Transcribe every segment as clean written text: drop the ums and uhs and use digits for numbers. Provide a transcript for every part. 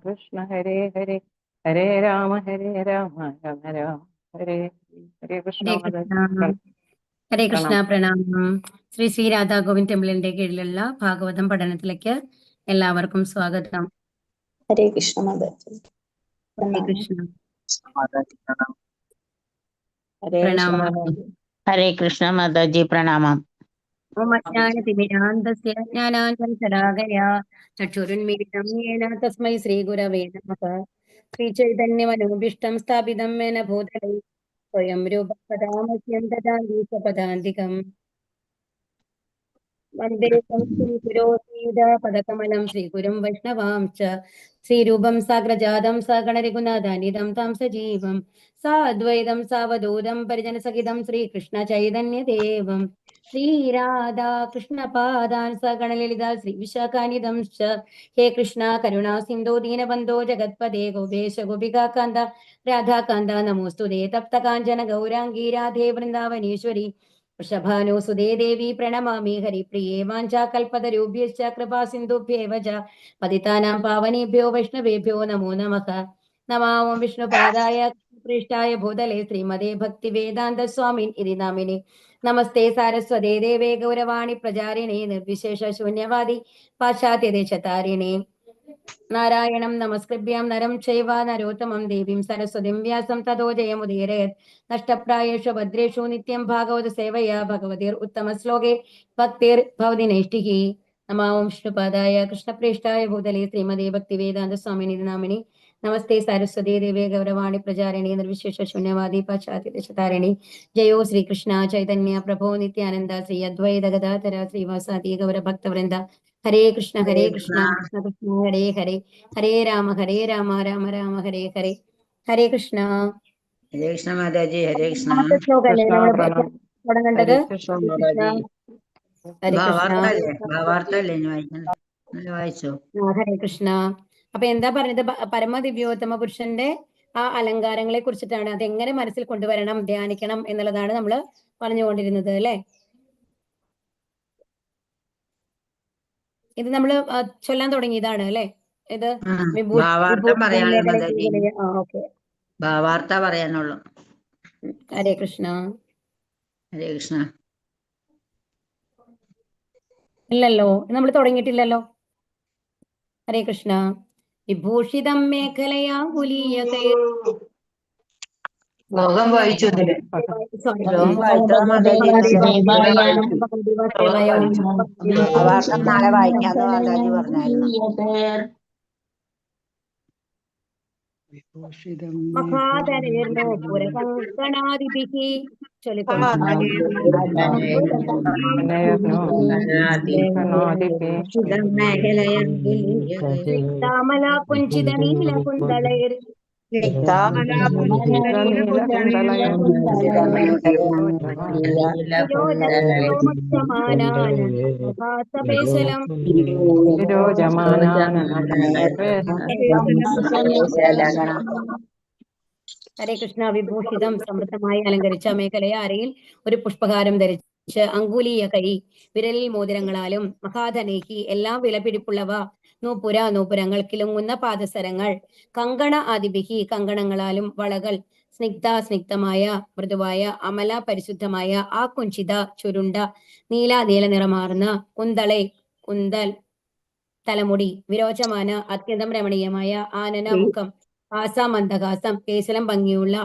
കൃഷ്ണ ഹരേ ഹരേ ഹരേ രാമ രാമ രാം ഹരേ ഹരേ കൃഷ്ണ. ഹരേ കൃഷ്ണ. ഹരേ കൃഷ്ണ. പ്രണാമം. ശ്രീ ശ്രീ രാധാഗോവിന്ദ് ടെമ്പിളിന്റെ കീഴിലുള്ള ഭാഗവതം പഠനത്തിലേക്ക് എല്ലാവർക്കും സ്വാഗതം. ഹരേ കൃഷ്ണ മാതാജി. ഹരേ കൃഷ്ണ. പ്രണാമം. ഹരേ കൃഷ്ണ മാതാജി. പ്രണാമം. ഓം അജ്ഞാനതിമിരാന്തസ്യ ജ്ഞാനാഞ്ജനശലാകയാ ചക്ഷുരുന്മീലിതം യേന തസ്മൈ ശ്രീഗുരവേ നമഃ. ശ്രീചൈതന്യമനോഭീഷ്ടം സ്ഥാപിതം യേന ഭൂതലേ സ്വയം രൂപം പദാമഹ്യം ദദാതി സ്വപദാന്തികം. വന്ദേ പദകമലം ശ്രീഗുരും വൈഷ്ണവാംശ്ച ശ്രീരൂപം സാഗ്രജാതം സഗണരഘുനാഥാനിധം താം സജീവം സാദ്വൈതം സാവധൂതം പരിജനസഹിതം ശ്രീകൃഷ്ണ ചൈതന്യദേവം ശ്രീരാധാ കൃഷ്ണപാദാൻ സഗണലളിതാ ശ്രീവിശാഖാനിധം ഹേ കൃഷ്ണ കരുണാ സിന്ധോ ദീനബന്ധോ ജഗത്പദേ ഗോപേശ ഗോപികാകാന്ത രാധാകാന്ത നമോസ്തുതേ തപ്തകാഞ്ചന ഗൗരാംഗീ രാധേ വൃന്ദാവനേശ്വരി വൃഷഭാനുസുതേ ദേവി പ്രണമാമി ഹരിപ്രിയേ വാഞ്ചാകൽപതരുഭ്യശ്ച കൃപാ സിന്ധുഭ്യേവ ച പതിതാനാം പാവനേഭ്യോ വൈഷ്ണവേഭ്യോ നമോ നമഃ. നമാം വിഷ്ണുപാദായ കൃഷ്ണപ്രേഷ്ഠായ ഭൂതലേ ശ്രീമതേ ഭക്തിവേദാന്ത സ്വാമിൻ ഇതി നാമിനെ. നമസ്തേ സാരസ്വതേ ദേവേ ഗൗരവാണി പ്രചാരിണേ നിർവിശേഷ ശൂന്യവാദി പാശ്ചാത്യദേശതാരിണേ. നാരായണം നമസ്കൃഭ്യാം നരം ചൈവ നരോത്തമം ദേവീം സരസ്വതിം വ്യാസം തതോ ജയമുദീരയത്. നഷ്ടപ്രായേഷു ഭദ്രേഷു നിത്യം ഭാഗവത സേവയാ ഭഗവതിർ ഉത്തമ ശ്ലോകേ ഭക്തിർ ഭവതി നൈഷ്ഠികി. നമാം വിഷ്ണുപാദായ കൃഷ്ണപ്രേഷ്ഠായ ഭൂതലേ ശ്രീമതേ ഭക്തിവേദാന്ത സ്വാമിനി നാമിനി. നമസ്തേ സരസ്വതീ ദേവേ ഗൗരവാണി പ്രചാരിണി നിർവിശേഷ ശൂന്യവാദി പാശ്ചാത്യദേശതാരിണി. ജയോ ശ്രീകൃഷ്ണ ചൈതന്യ പ്രഭോ നിത്യാനന്ദ ശ്രീ അദ്വൈത ഗദാധര ശ്രീവാസാദി ഗൗരഭക്തവൃന്ദ. ഹരേ കൃഷ്ണ കൃഷ്ണ കൃഷ്ണ ഹരേ ഹരേ ഹരേ രാമ രാമ രാമ ഹരേ ഹരേ. ഹരേ കൃഷ്ണ. ഹരേ കൃഷ്ണ മാതാജി. ഹരേ കൃഷ്ണ. ശ്ലോകല്ലേ നമ്മൾ തുടങ്ങേണ്ടത്? വായിച്ചോ. ഹരേ കൃഷ്ണ. അപ്പൊ എന്താ പറഞ്ഞത്? പരമദിവ്യോത്തമ പുരുഷന്റെ ആ അലങ്കാരങ്ങളെ കുറിച്ചിട്ടാണ്. അതെങ്ങനെ മനസ്സിൽ കൊണ്ടുവരണം, ധ്യാനിക്കണം എന്നുള്ളതാണ് നമ്മൾ പറഞ്ഞുകൊണ്ടിരുന്നത് അല്ലെ. ഇത് നമ്മൾ ചൊല്ലാൻ തുടങ്ങിയതാണ് അല്ലെ. ഇത് ഭാവാർത്ഥ പറയാനുള്ളൂ. ഹരേ കൃഷ്ണ. ഹരേ കൃഷ്ണ. ഇല്ലല്ലോ, നമ്മൾ തുടങ്ങിയിട്ടില്ലല്ലോ. ഹരേ കൃഷ്ണ. വിഭൂഷിതം മേഖലയാ ലോകം വായിച്ചു. നാളെ വായിക്കാതെ മാതാജി പറഞ്ഞായിരുന്നു. മഹാധരേർന്നോ പുരകങ്കണാദിഭിഃ താമലാ കുഞ്ചിത നീല കുന്തളൈർ ഹരേ കൃഷ്ണ. വിഭൂഷിതം സമൃദ്ധമായി അലങ്കരിച്ച മേഖലയെ അരയിൽ ഒരു പുഷ്പഹാരം ധരിച്ച് അങ്കുലീയ കൈ വിരലിൽ മോതിരങ്ങളാലും മഹാധനേഹി എല്ലാം വിലപിടിപ്പുള്ളവ നൂപുരങ്ങൾ കിലുങ്ങുന്ന പാദസരങ്ങൾ കങ്കണ ആദിഭിഹി കങ്കണങ്ങളാലും വളകൾ സ്നിഗ്ധമായ മൃദുവായ അമല പരിശുദ്ധമായ ആ കുഞ്ചിത ചുരുണ്ട നീല നിറമാർന്ന കുന്തൽ തലമുടി വിരോചമാന അത്യന്തം രമണീയമായ ആനന മുഖം മന്ദഹാസം കേശലം ഭംഗിയുള്ള.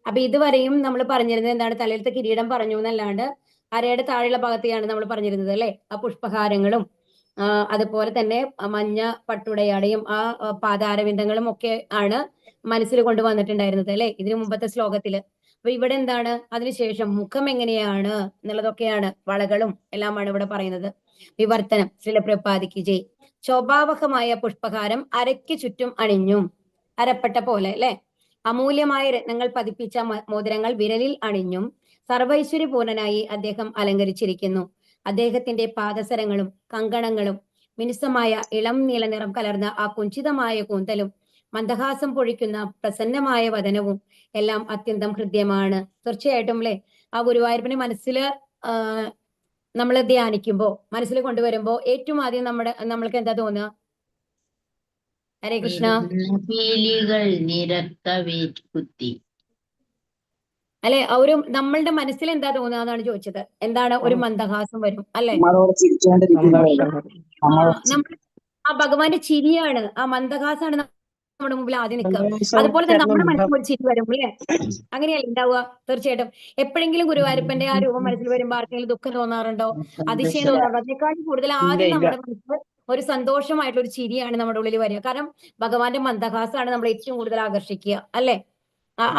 അപ്പൊ ഇതുവരെയും നമ്മൾ പറഞ്ഞിരുന്നത് എന്താണ്? തലയിലത്തെ കിരീടം പറഞ്ഞു എന്നല്ലാണ്ട് അരയുടെ താഴെയുള്ള ഭാഗത്തെയാണ് നമ്മൾ പറഞ്ഞിരുന്നത് അല്ലെ. ആ പുഷ്പഹാരങ്ങളും അതുപോലെ തന്നെ മഞ്ഞ പട്ടുടയാടയും ആ പാദാരവിന്ദങ്ങളും ഒക്കെ ആണ് മനസ്സിൽ കൊണ്ടുവന്നിട്ടുണ്ടായിരുന്നത് അല്ലെ ഇതിനു മുമ്പത്തെ ശ്ലോകത്തില്. അപ്പൊ ഇവിടെ എന്താണ്? അതിനുശേഷം മുഖം എങ്ങനെയാണ് എന്നുള്ളതൊക്കെയാണ്, വളകളും എല്ലാമാണ് ഇവിടെ പറയുന്നത്. വിവർത്തനം ശ്രീലപ്രപാദിക്ക് ജയ്. ശോഭാവഹമായ പുഷ്പഹാരം അരയ്ക്ക് ചുറ്റും അണിഞ്ഞു, അരപ്പട്ട പോലെ അല്ലെ. അമൂല്യമായ രത്നങ്ങൾ പതിപ്പിച്ച മോതിരങ്ങൾ വിരലിൽ അണിഞ്ഞും സർവൈശ്വര്യപൂർണനായി അദ്ദേഹം അലങ്കരിച്ചിരിക്കുന്നു. അദ്ദേഹത്തിന്റെ പാദസരങ്ങളും കങ്കണങ്ങളും മിനുസമായ ഇളം നീല നിറം കലർന്ന ആ കുഞ്ചിതമായ കൂന്തലും മന്ദഹാസം പൊഴിക്കുന്ന പ്രസന്നമായ വദനവും എല്ലാം അത്യന്തം ഹൃദ്യമാണ്. തീർച്ചയായിട്ടും അല്ലെ, ആ ഗുരുവായൂരപ്പനെ മനസ്സില് നമ്മൾ ധ്യാനിക്കുമ്പോ, മനസ്സിൽ കൊണ്ടുവരുമ്പോ ഏറ്റവും ആദ്യം നമ്മൾക്ക് എന്താ തോന്നുക? ഹരേ കൃഷ്ണ. പീലികൾ നിരത്ത കുത്തി. അല്ലെ, ഒരു നമ്മളുടെ മനസ്സിൽ എന്താ തോന്നുന്നതാണ് ചോദിച്ചത്. എന്താണ്? ഒരു മന്ദഹാസം വരും അല്ലെ? നമ്മൾ ആ ഭഗവാന്റെ ചിരിയാണ്, ആ മന്ദഹാസാണ് നമ്മുടെ മുമ്പിൽ ആദ്യം നിൽക്കുക. അതുപോലെ തന്നെ നമ്മുടെ മനസ്സിൽ ഒരു ചിരി വരും അല്ലേ? അങ്ങനെയല്ല ഉണ്ടാവുക? തീർച്ചയായിട്ടും. എപ്പോഴെങ്കിലും ഗുരുവായൂരപ്പന്റെ ആ രൂപം മനസ്സിൽ വരുമ്പോൾ ആർക്കെങ്കിലും ദുഃഖം തോന്നാറുണ്ടോ? അതിശയം തോന്നാറുണ്ടോ? അതിനേക്കാളും കൂടുതൽ ആദ്യം നമ്മുടെ മനസ്സിൽ ഒരു സന്തോഷമായിട്ടുള്ള ഒരു ചിരിയാണ് നമ്മുടെ ഉള്ളിൽ വരിക. കാരണം ഭഗവാന്റെ മന്ദഹാസാണ് നമ്മൾ ഏറ്റവും കൂടുതൽ ആകർഷിക്കുക അല്ലെ?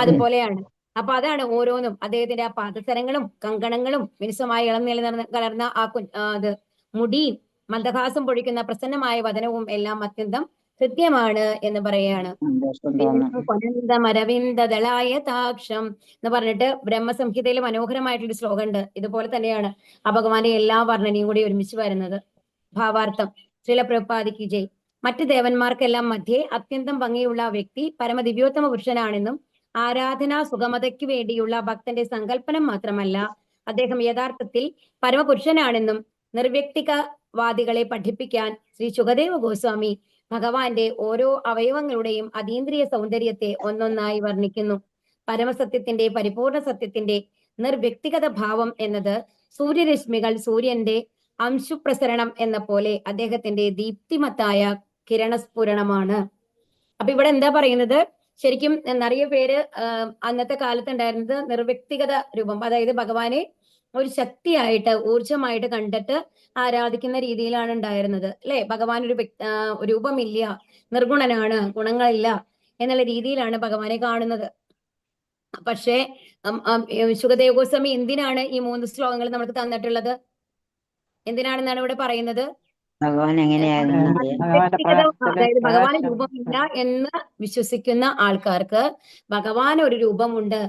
അതുപോലെയാണ്. അപ്പൊ അതാണ് ഓരോന്നും അദ്ദേഹത്തിന്റെ ആ പാദസരങ്ങളും കങ്കണങ്ങളും മിനുസമായി ഇളം കലർന്ന ആ അത് മുടിയും മന്ദഹാസം പൊഴിക്കുന്ന പ്രസന്നമായ വദനവും എല്ലാം അത്യന്തം ഹൃദ്യമാണ് എന്ന് പറയുകയാണ്. മരവിന്ദളായ താക്ഷം എന്ന് പറഞ്ഞിട്ട് ബ്രഹ്മസംഹിതയിൽ മനോഹരമായിട്ടൊരു ശ്ലോകം ഉണ്ട്. ഇതുപോലെ തന്നെയാണ് ആ ഭഗവാന്റെ എല്ലാ വർണ്ണനയും കൂടി ഒരുമിച്ച് വരുന്നത്. ഭാവാർത്ഥം. ശ്രീല പ്രഭുപാദിക്ക് ജയ്. മറ്റ് ദേവന്മാർക്കെല്ലാം മധ്യേ അത്യന്തം ഭംഗിയുള്ള വ്യക്തി പരമദിവ്യോത്തമ പുരുഷനാണെന്നും ആരാധനാ സുഗമതയ്ക്ക് വേണ്ടിയുള്ള ഭക്തന്റെ സങ്കല്പനം മാത്രമല്ല, അദ്ദേഹം യഥാർത്ഥത്തിൽ പരമപുരുഷനാണെന്നും നിർവ്യക്തികവാദികളെ പഠിപ്പിക്കാൻ ശ്രീ ശുകദേവ ഗോസ്വാമി ഭഗവാന്റെ ഓരോ അവയവങ്ങളുടെയും അതീന്ദ്രിയ സൗന്ദര്യത്തെ ഒന്നൊന്നായി വർണ്ണിക്കുന്നു. പരമസത്യത്തിന്റെ പരിപൂർണ സത്യത്തിന്റെ നിർവ്യക്തിഗത ഭാവം എന്നത് സൂര്യരശ്മികൾ സൂര്യന്റെ അംശുപ്രസരണം എന്ന പോലെ അദ്ദേഹത്തിന്റെ ദീപ്തിമത്തായ കിരണസ്ഫുരണമാണ്. അപ്പൊ ഇവിടെ എന്താ പറയുന്നത്? ശരിക്കും നിറയെ പേര് അന്നത്തെ കാലത്ത് ഉണ്ടായിരുന്നത് നിർവ്യക്തിഗത രൂപം, അതായത് ഭഗവാനെ ഒരു ശക്തിയായിട്ട് ഊർജമായിട്ട് കണ്ടിട്ട് ആരാധിക്കുന്ന രീതിയിലാണ് ഉണ്ടായിരുന്നത് അല്ലെ? ഭഗവാൻ ഒരു രൂപമില്ല, നിർഗുണനാണ്, ഗുണങ്ങളില്ല എന്നുള്ള രീതിയിലാണ് ഭഗവാനെ കാണുന്നത്. പക്ഷേ ശുകദേവ ഗോസ്വാമി എന്തിനാണ് ഈ 3 ശ്ലോകങ്ങൾ നമുക്ക് തന്നിട്ടുള്ളത്? എന്തിനാണെന്നാണ് ഇവിടെ പറയുന്നത്? ഭഗവാൻ എങ്ങനെയായിരുന്നു? അതായത് ഭഗവാന് രൂപമില്ല എന്ന് വിശ്വസിക്കുന്ന ആൾക്കാർക്ക് ഭഗവാൻ ഒരു രൂപമുണ്ട്,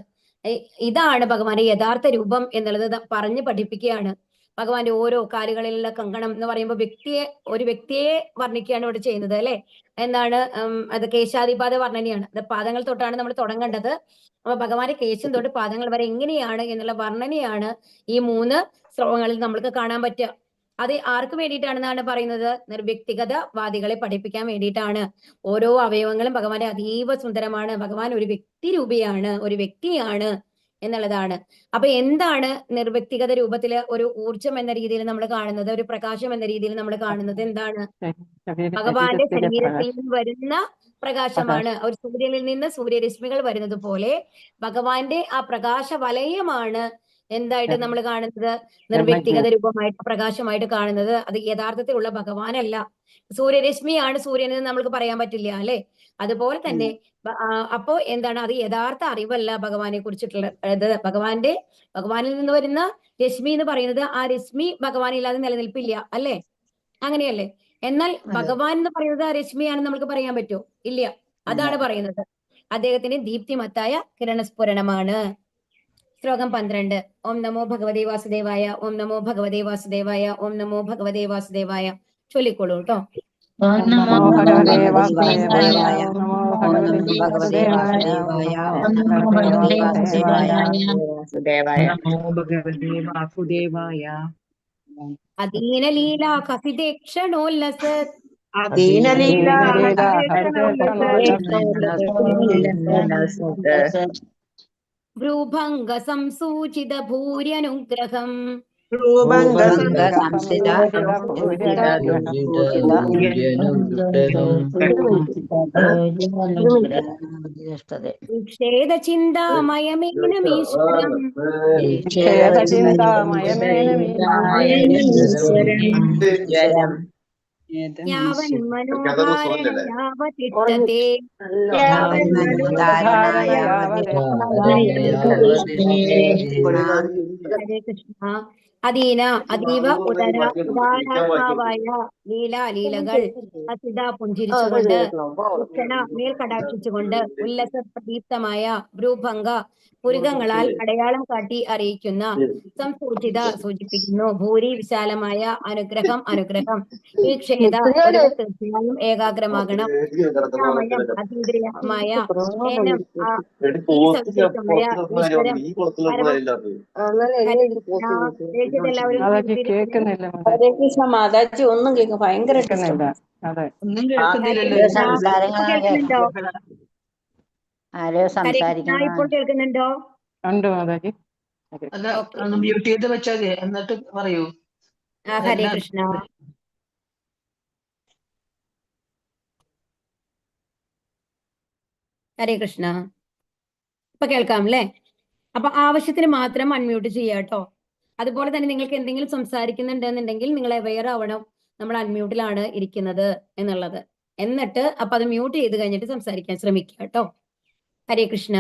ഇതാണ് ഭഗവാന്റെ യഥാർത്ഥ രൂപം എന്നുള്ളത് പറഞ്ഞ് പഠിപ്പിക്കുകയാണ്. ഭഗവാന്റെ ഓരോ കാലുകളിലുള്ള കങ്കണം എന്ന് പറയുമ്പോൾ ഒരു വ്യക്തിയെ വർണ്ണിക്കുകയാണ് ഇവിടെ ചെയ്യുന്നത് അല്ലെ? എന്താണ്? അത് കേശാദിപാദ വർണ്ണനയാണ്. അത് പാദങ്ങൾ തൊട്ടാണ് നമ്മൾ തുടങ്ങേണ്ടത്. അപ്പൊ ഭഗവാന്റെ കേശം തൊട്ട് പാദങ്ങൾ വരെ എങ്ങനെയാണ് എന്നുള്ള വർണ്ണനയാണ് ഈ 3 ശ്ലോകങ്ങളിൽ നമ്മൾക്ക് കാണാൻ പറ്റുക. അത് ആർക്ക് വേണ്ടിയിട്ടാണെന്നാണ് പറയുന്നത്? നിർവ്യക്തിഗത വാദികളെ പഠിപ്പിക്കാൻ വേണ്ടിയിട്ടാണ്. ഓരോ അവയവങ്ങളും ഭഗവാന്റെ അതീവ സുന്ദരമാണ്, ഭഗവാൻ ഒരു വ്യക്തി രൂപിയാണ്, ഒരു വ്യക്തിയാണ് എന്നുള്ളതാണ്. അപ്പൊ എന്താണ് നിർവ്യക്തിഗത രൂപത്തില് ഒരു ഊർജം എന്ന രീതിയിൽ നമ്മൾ കാണുന്നത്, ഒരു പ്രകാശം എന്ന രീതിയിൽ നമ്മൾ കാണുന്നത് എന്താണ്? ഭഗവാന്റെ ശരീരത്തിൽ നിന്ന് വരുന്ന പ്രകാശമാണ്. ഒരു സൂര്യനിൽ നിന്ന് സൂര്യരശ്മികൾ വരുന്നത് പോലെ ഭഗവാന്റെ ആ പ്രകാശ വലയമാണ് എന്തായിട്ട് നമ്മൾ കാണുന്നത്? നിർവ്യക്തിഗത രൂപമായിട്ട് പ്രകാശമായിട്ട് കാണുന്നത്. അത് യഥാർത്ഥത്തിലുള്ള ഭഗവാനല്ല. സൂര്യരശ്മിയാണ് സൂര്യനെന്ന് നമ്മൾക്ക് പറയാൻ പറ്റില്ല അല്ലെ? അതുപോലെ തന്നെ അപ്പോ എന്താണ്? അത് യഥാർത്ഥ അറിവല്ല ഭഗവാനെ കുറിച്ചിട്ടുള്ളത്. ഭഗവാനിൽ നിന്ന് വരുന്ന രശ്മി എന്ന് പറയുന്നത് ആ രശ്മി ഭഗവാനില്ലാതെ നിലനിൽപ്പില്ല അല്ലെ? അങ്ങനെയല്ലേ? എന്നാൽ ഭഗവാൻ എന്ന് പറയുന്നത് ആ രശ്മിയാണെന്ന് നമുക്ക് പറയാൻ പറ്റുമോ? ഇല്ല. അതാണ് പറയുന്നത്. അദ്ദേഹത്തിന്റെ ദീപ്തിമത്തായ കിരണസ്ഫുരണമാണ്. ശ്ലോകം 12. ഓം നമോ ഭഗവതേ വാസുദേവായ, ഓം നമോ ഭഗവതേ വാസുദേവായ, ഓം നമോ ഭഗവതേ വാസുദേവായ. ചൊല്ലിക്കോളൂ കേട്ടോ. ഓം നമോ ഭഗവതേ വാസുദേവായ, ഓം നമോ ഭഗവതേ വാസുദേവായ, ഓം നമോ ഭഗവതേ വാസുദേവായ. അദീനലീല കസിതേക്ഷണോല്ലസ ഭ്രൂഭംഗ സംസൂചിത ഭൂര്യനുഗ്രഹം ചിന്താമയമേനമീശ്വരം യാവൻ മനോഹാരണയാവതിഷ്ഠതേ ഹരേ കൃഷ്ണ. അദീന അതീവ ഉദാരാത്മാവായ ലീലകൾ അസിത പുഞ്ചിരിച്ചുകൊണ്ട് മേൽ കടാക്ഷിച്ചുകൊണ്ട് ഉല്ലസ പ്രദീപ്തമായ ഭ്രൂഭംഗ പുരുകങ്ങളാൽ അടയാളം കാട്ടി അറിയിക്കുന്ന സംസൂചിത സൂചിപ്പിക്കുന്നു. ഭൂരി വിശാലമായ അനുഗ്രഹം അനുഗ്രഹം. ഈ ക്ഷേത ഒരുവൻ തീർച്ചയായും ഏകാഗ്രമാകണം. അനാമയം അതീന്ദ്രിയമായ ഏനം ഈ സവിശേഷമായ ഈശ്വരം എല്ലാവരും അതൊക്കെ കേൾക്കുന്നില്ല ഹരേ കൃഷ്ണ മാതാജി, ഒന്നും കേൾക്കും ഭയങ്കര കേൾക്കുന്നില്ല. അതെ, ഒന്നും കേൾക്കുന്നില്ലല്ലോ. ആരോ സംസാരങ്ങളാണ് കേൾക്കുന്നുണ്ടോ? ആരോ ഹരേ കൃഷ്ണ, സംസാരിക്കുന്ന ഇപ്പോൾ കേൾക്കുന്നുണ്ടോ? ഉണ്ട് മാതാജി. അല്ല, ഒന്ന് മ്യൂട്ട് ചെയ്ത് വെച്ചാൽ മതി, എന്നിട്ട് പറയൂ. ഹരേ കൃഷ്ണ. ഹരേ കൃഷ്ണ. ഇപ്പൊ കേൾക്കാം അല്ലേ? അപ്പൊ ആവശ്യത്തിന് മാത്രം അൺമ്യൂട്ട് ചെയ്യാം കേട്ടോ. അതുപോലെ തന്നെ നിങ്ങൾക്ക് എന്തെങ്കിലും സംസാരിക്കുന്നുണ്ടെന്നുണ്ടെങ്കിൽ നിങ്ങൾ അവെയർ ആവണം നമ്മൾ അൺമ്യൂട്ടിലാണ് ഇരിക്കുന്നത് എന്നുള്ളത്. എന്നിട്ട് അപ്പൊ അത് മ്യൂട്ട് ചെയ്ത് കഴിഞ്ഞിട്ട് സംസാരിക്കാൻ ശ്രമിക്കുക കേട്ടോ. ഹരേ കൃഷ്ണ.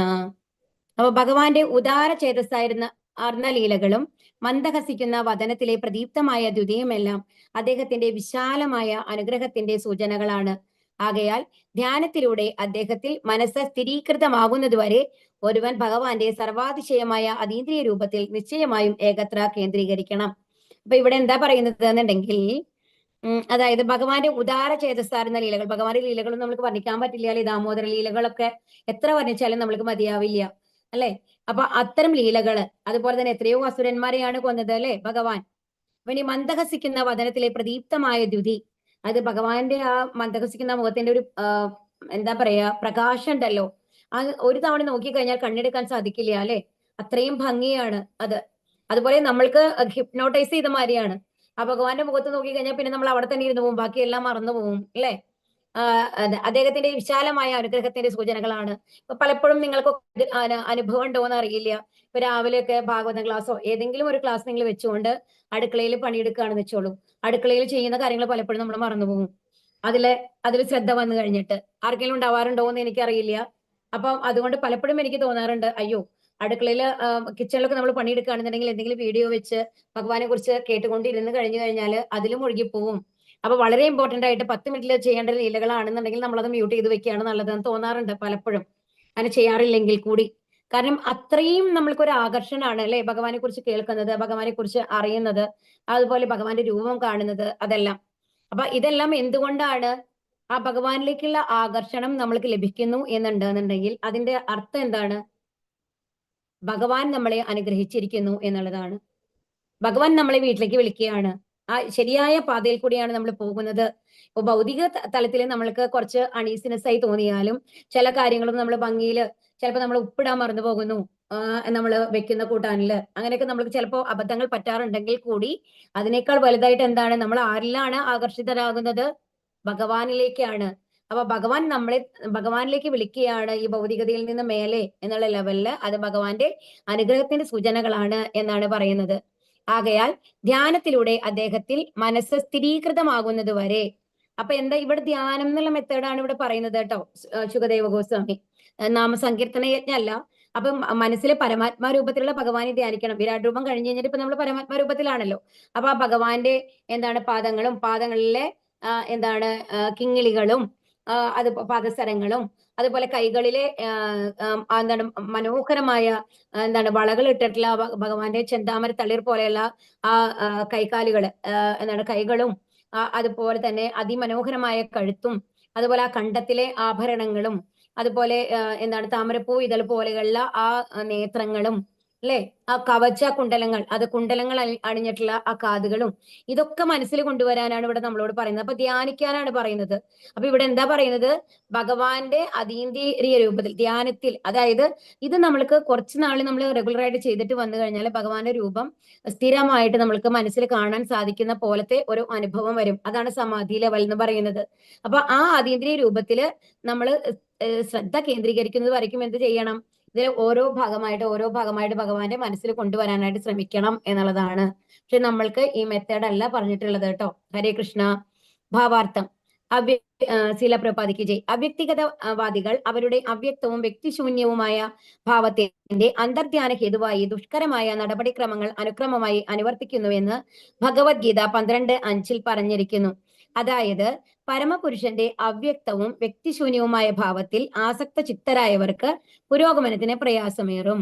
അപ്പൊ ഭഗവാന്റെ ഉദാര ചേതസ്സായിരുന്ന ആർന്ന ലീലകളും മന്ദഹസിക്കുന്ന വദനത്തിലെ പ്രദീപ്തമായ ദ്വിതീയമെല്ലാം അദ്ദേഹത്തിന്റെ വിശാലമായ അനുഗ്രഹത്തിന്റെ സൂചനകളാണ്. ആകയാൽ ധ്യാനത്തിലൂടെ അദ്ദേഹത്തിൽ മനസ്സ് സ്ഥിരീകൃതമാകുന്നതുവരെ ഒരുവൻ ഭഗവാന്റെ സർവാതിശയമായ അതീന്ദ്രിയ രൂപത്തിൽ നിശ്ചയമായും ഏകത്ര കേന്ദ്രീകരിക്കണം. അപ്പൊ ഇവിടെ എന്താ പറയുന്നത് എന്നുണ്ടെങ്കിൽ അതായത് ഭഗവാന്റെ ഉദാര ചേതസ്സാർന്ന ലീലകൾ, ഭഗവാന്റെ ലീലകളും നമുക്ക് വർണ്ണിക്കാൻ പറ്റില്ല അല്ലെ? ദാമോദര ലീലകളൊക്കെ എത്ര വർണ്ണിച്ചാലും നമ്മൾക്ക് മതിയാവില്ല അല്ലെ? അപ്പൊ അത്തരം ലീലകള്, അതുപോലെ തന്നെ എത്രയോ അസുരന്മാരെയാണ് കൊന്നത് അല്ലെ ഭഗവാൻ. അവൻ ഈ മന്ദഹസിക്കുന്ന വദനത്തിലെ പ്രദീപ്തമായ ദ്യുതി, അത് ഭഗവാന്റെ ആ മന്ദഹസിക്കുന്ന മുഖത്തിന്റെ ഒരു എന്താ പറയാ പ്രകാശം ഉണ്ടല്ലോ, അത് ഒരു തവണ നോക്കിക്കഴിഞ്ഞാൽ കണ്ണെടുക്കാൻ സാധിക്കില്ല അല്ലെ? അത്രയും ഭംഗിയാണ് അത്. അതുപോലെ നമ്മൾക്ക് ഹിപ്നോട്ടൈസ് ചെയ്ത മാതിരിയാണ്. ആ ഭഗവാന്റെ മുഖത്ത് നോക്കിക്കഴിഞ്ഞാൽ പിന്നെ നമ്മൾ അവിടെ തന്നെ ഇരുന്ന് പോകും, ബാക്കിയെല്ലാം മറന്നു പോകും അല്ലെ? അദ്ദേഹത്തിന്റെ വിശാലമായ അനുഗ്രഹത്തിന്റെ സൂചനകളാണ്. ഇപ്പൊ പലപ്പോഴും നിങ്ങൾക്ക് അനുഭവം ഉണ്ടോന്ന് അറിയില്ല. ഇപ്പൊ രാവിലെയൊക്കെ ഭാഗവത ക്ലാസ്സോ ഏതെങ്കിലും ഒരു ക്ലാസ് നിങ്ങൾ വെച്ചുകൊണ്ട് അടുക്കളയിൽ പണിയെടുക്കുകയാണെന്ന് വെച്ചോളൂ. അടുക്കളയിൽ ചെയ്യുന്ന കാര്യങ്ങൾ പലപ്പോഴും നമ്മൾ മറന്നുപോകും. അതിൽ ശ്രദ്ധ വന്നു കഴിഞ്ഞിട്ട് ആർക്കെങ്കിലും ഉണ്ടാവാറുണ്ടോ എന്ന് എനിക്കറിയില്ല. അപ്പം അതുകൊണ്ട് പലപ്പോഴും എനിക്ക് തോന്നാറുണ്ട്, അയ്യോ അടുക്കളയില് കിച്ചണിലൊക്കെ നമ്മൾ പണിയെടുക്കുകയാണെന്നുണ്ടെങ്കിൽ എന്തെങ്കിലും വീഡിയോ വെച്ച് ഭഗവാനെ കുറിച്ച് കേട്ടുകൊണ്ടിരുന്ന് കഴിഞ്ഞു കഴിഞ്ഞാൽ അതിലും ഒഴുകിപ്പോവും. അപ്പൊ വളരെ ഇമ്പോർട്ടന്റ് ആയിട്ട് 10 മിനിറ്റിൽ ചെയ്യേണ്ട ലീലകളാണെന്നുണ്ടെങ്കിൽ നമ്മളത് മ്യൂട്ട് ചെയ്ത് വെക്കുകയാണ് നല്ലതെന്ന് തോന്നാറുണ്ട് പലപ്പോഴും, അങ്ങനെ ചെയ്യാറില്ലെങ്കിൽ കൂടി. കാരണം അത്രയും നമ്മൾക്കൊരു ആകർഷണമാണ് അല്ലെ ഭഗവാനെ കുറിച്ച് കേൾക്കുന്നത്, ഭഗവാനെ കുറിച്ച് അറിയുന്നത്, അതുപോലെ ഭഗവാന്റെ രൂപം കാണുന്നത്, അതെല്ലാം. അപ്പൊ ഇതെല്ലാം എന്തുകൊണ്ടാണ്? ആ ഭഗവാനിലേക്കുള്ള ആകർഷണം നമ്മൾക്ക് ലഭിക്കുന്നു എന്നുണ്ടെന്നുണ്ടെങ്കിൽ അതിന്റെ അർത്ഥം എന്താണ്? ഭഗവാൻ നമ്മളെ അനുഗ്രഹിച്ചിരിക്കുന്നു എന്നുള്ളതാണ്. ഭഗവാൻ നമ്മളെ വീട്ടിലേക്ക് വിളിക്കുകയാണ്. ആ ശരിയായ പാതയിൽ കൂടിയാണ് നമ്മൾ പോകുന്നത്. ഇപ്പൊ ഭൗതിക തലത്തിൽ നമ്മൾക്ക് കുറച്ച് അണീസിനെസ് ആയി തോന്നിയാലും ചില കാര്യങ്ങളും നമ്മൾ ഭംഗിയില് ചിലപ്പോൾ നമ്മൾ ഉപ്പിടാൻ മറന്നു പോകുന്നു, നമ്മൾ വെക്കുന്ന കൂട്ടാനില്, അങ്ങനെയൊക്കെ നമ്മൾക്ക് ചിലപ്പോൾ അബദ്ധങ്ങൾ പറ്റാറുണ്ടെങ്കിൽ കൂടി അതിനേക്കാൾ വലുതായിട്ട് എന്താണ്, നമ്മൾ ആരിലാണ് ആകർഷിതരാകുന്നത്? ഭഗവാനിലേക്കാണ്. അപ്പൊ ഭഗവാൻ നമ്മളെ ഭഗവാനിലേക്ക് വിളിക്കുകയാണ് ഈ ഭൗതികതയിൽ നിന്ന് മേലെ എന്നുള്ള ലെവലില്. അത് ഭഗവാന്റെ അനുഗ്രഹത്തിന്റെ സൂചനകളാണ് എന്നാണ് പറയുന്നത്. ആകയാൽ ധ്യാനത്തിലൂടെ അദ്ദേഹത്തിൽ മനസ്സ് സ്ഥിരീകൃതമാകുന്നത് വരെ. അപ്പൊ എന്താ ഇവിടെ ധ്യാനം എന്നുള്ള മെത്തേഡാണ് ഇവിടെ പറയുന്നത് കേട്ടോ ശുകദേവ ഗോസ്വാമി. നാമസങ്കീർത്തന യജ്ഞം അല്ല. അപ്പൊ മനസ്സിലെ പരമാത്മാ രൂപത്തിലുള്ള ഭഗവാനെ ധ്യാനിക്കണം. വിരാട് രൂപം കഴിഞ്ഞ് കഴിഞ്ഞിട്ട് ഇപ്പൊ നമ്മൾ പരമാത്മാ രൂപത്തിലാണല്ലോ. അപ്പൊ ആ ഭഗവാന്റെ എന്താണ് പാദങ്ങളും പാദങ്ങളിലെ എന്താണ് കിങ്ങിളികളും അത് പാദസരങ്ങളും അതുപോലെ കൈകളിലെ എന്താണ് മനോഹരമായ എന്താണ് വളകൾ ഇട്ടിട്ടുള്ള ഭഗവാന്റെ ചെന്താമര തളിർ പോലെയുള്ള ആ കൈകാലുകള് എന്താണ് കൈകളും അതുപോലെ തന്നെ അതിമനോഹരമായ കഴുത്തും അതുപോലെ ആ കണ്ടത്തിലെ ആഭരണങ്ങളും അതുപോലെ എന്താണ് താമരപ്പൂ ഇതൾ പോലെയുള്ള ആ നേത്രങ്ങളും അല്ലെ, ആ കവച കുണ്ടലങ്ങൾ, അത് കുണ്ടലങ്ങൾ അണിഞ്ഞിട്ടുള്ള ആ കാതുകളും, ഇതൊക്കെ മനസ്സിൽ കൊണ്ടുവരാനാണ് ഇവിടെ നമ്മളോട് പറയുന്നത്. അപ്പൊ ധ്യാനിക്കാനാണ് പറയുന്നത്. അപ്പൊ ഇവിടെ എന്താ പറയുന്നത്? ഭഗവാന്റെ അതീന്ദ്രിയ രൂപത്തിൽ ധ്യാനത്തിൽ, അതായത് ഇത് നമ്മൾക്ക് കുറച്ച് നാൾ നമ്മൾ റെഗുലർ ആയിട്ട് ചെയ്തിട്ട് വന്നു കഴിഞ്ഞാൽ ഭഗവാന്റെ രൂപം സ്ഥിരമായിട്ട് നമ്മൾക്ക് മനസ്സിൽ കാണാൻ സാധിക്കുന്ന പോലത്തെ ഒരു അനുഭവം വരും. അതാണ് സമാധി ലെവൽ എന്ന് പറയുന്നത്. അപ്പൊ ആ അതീന്ദ്രിയ രൂപത്തില് നമ്മൾ ശ്രദ്ധ കേന്ദ്രീകരിക്കുന്നത് വരയ്ക്കും എന്ത് ചെയ്യണം? ഇതിൽ ഓരോ ഭാഗമായിട്ട് ഭഗവാന്റെ മനസ്സിൽ കൊണ്ടുവരാനായിട്ട് ശ്രമിക്കണം എന്നുള്ളതാണ്. പക്ഷെ നമ്മൾക്ക് ഈ മെത്തേഡ് അല്ല പറഞ്ഞിട്ടുള്ളത് കേട്ടോ. ഹരേ കൃഷ്ണ. ഭാവാർത്ഥം. ശീല പ്രഭുപാദിക്ക് ജയ്. അവ്യക്തിഗതവാദികൾ അവരുടെ അവ്യക്തവും വ്യക്തിശൂന്യവുമായ ഭാവത്തിന്റെ അന്തർധ്യാന ഹേതുവായി ദുഷ്കരമായ നടപടിക്രമങ്ങൾ അനുക്രമമായി അനുവർത്തിക്കുന്നുവെന്ന് ഭഗവത്ഗീത 12:5 പറഞ്ഞിരിക്കുന്നു. അതായത് പരമപുരുഷന്റെ അവ്യക്തവും വ്യക്തിശൂന്യവുമായ ഭാവത്തിൽ ആസക്ത ചിത്തരായവർക്ക് പുരോഗമനത്തിന് പ്രയാസമേറും.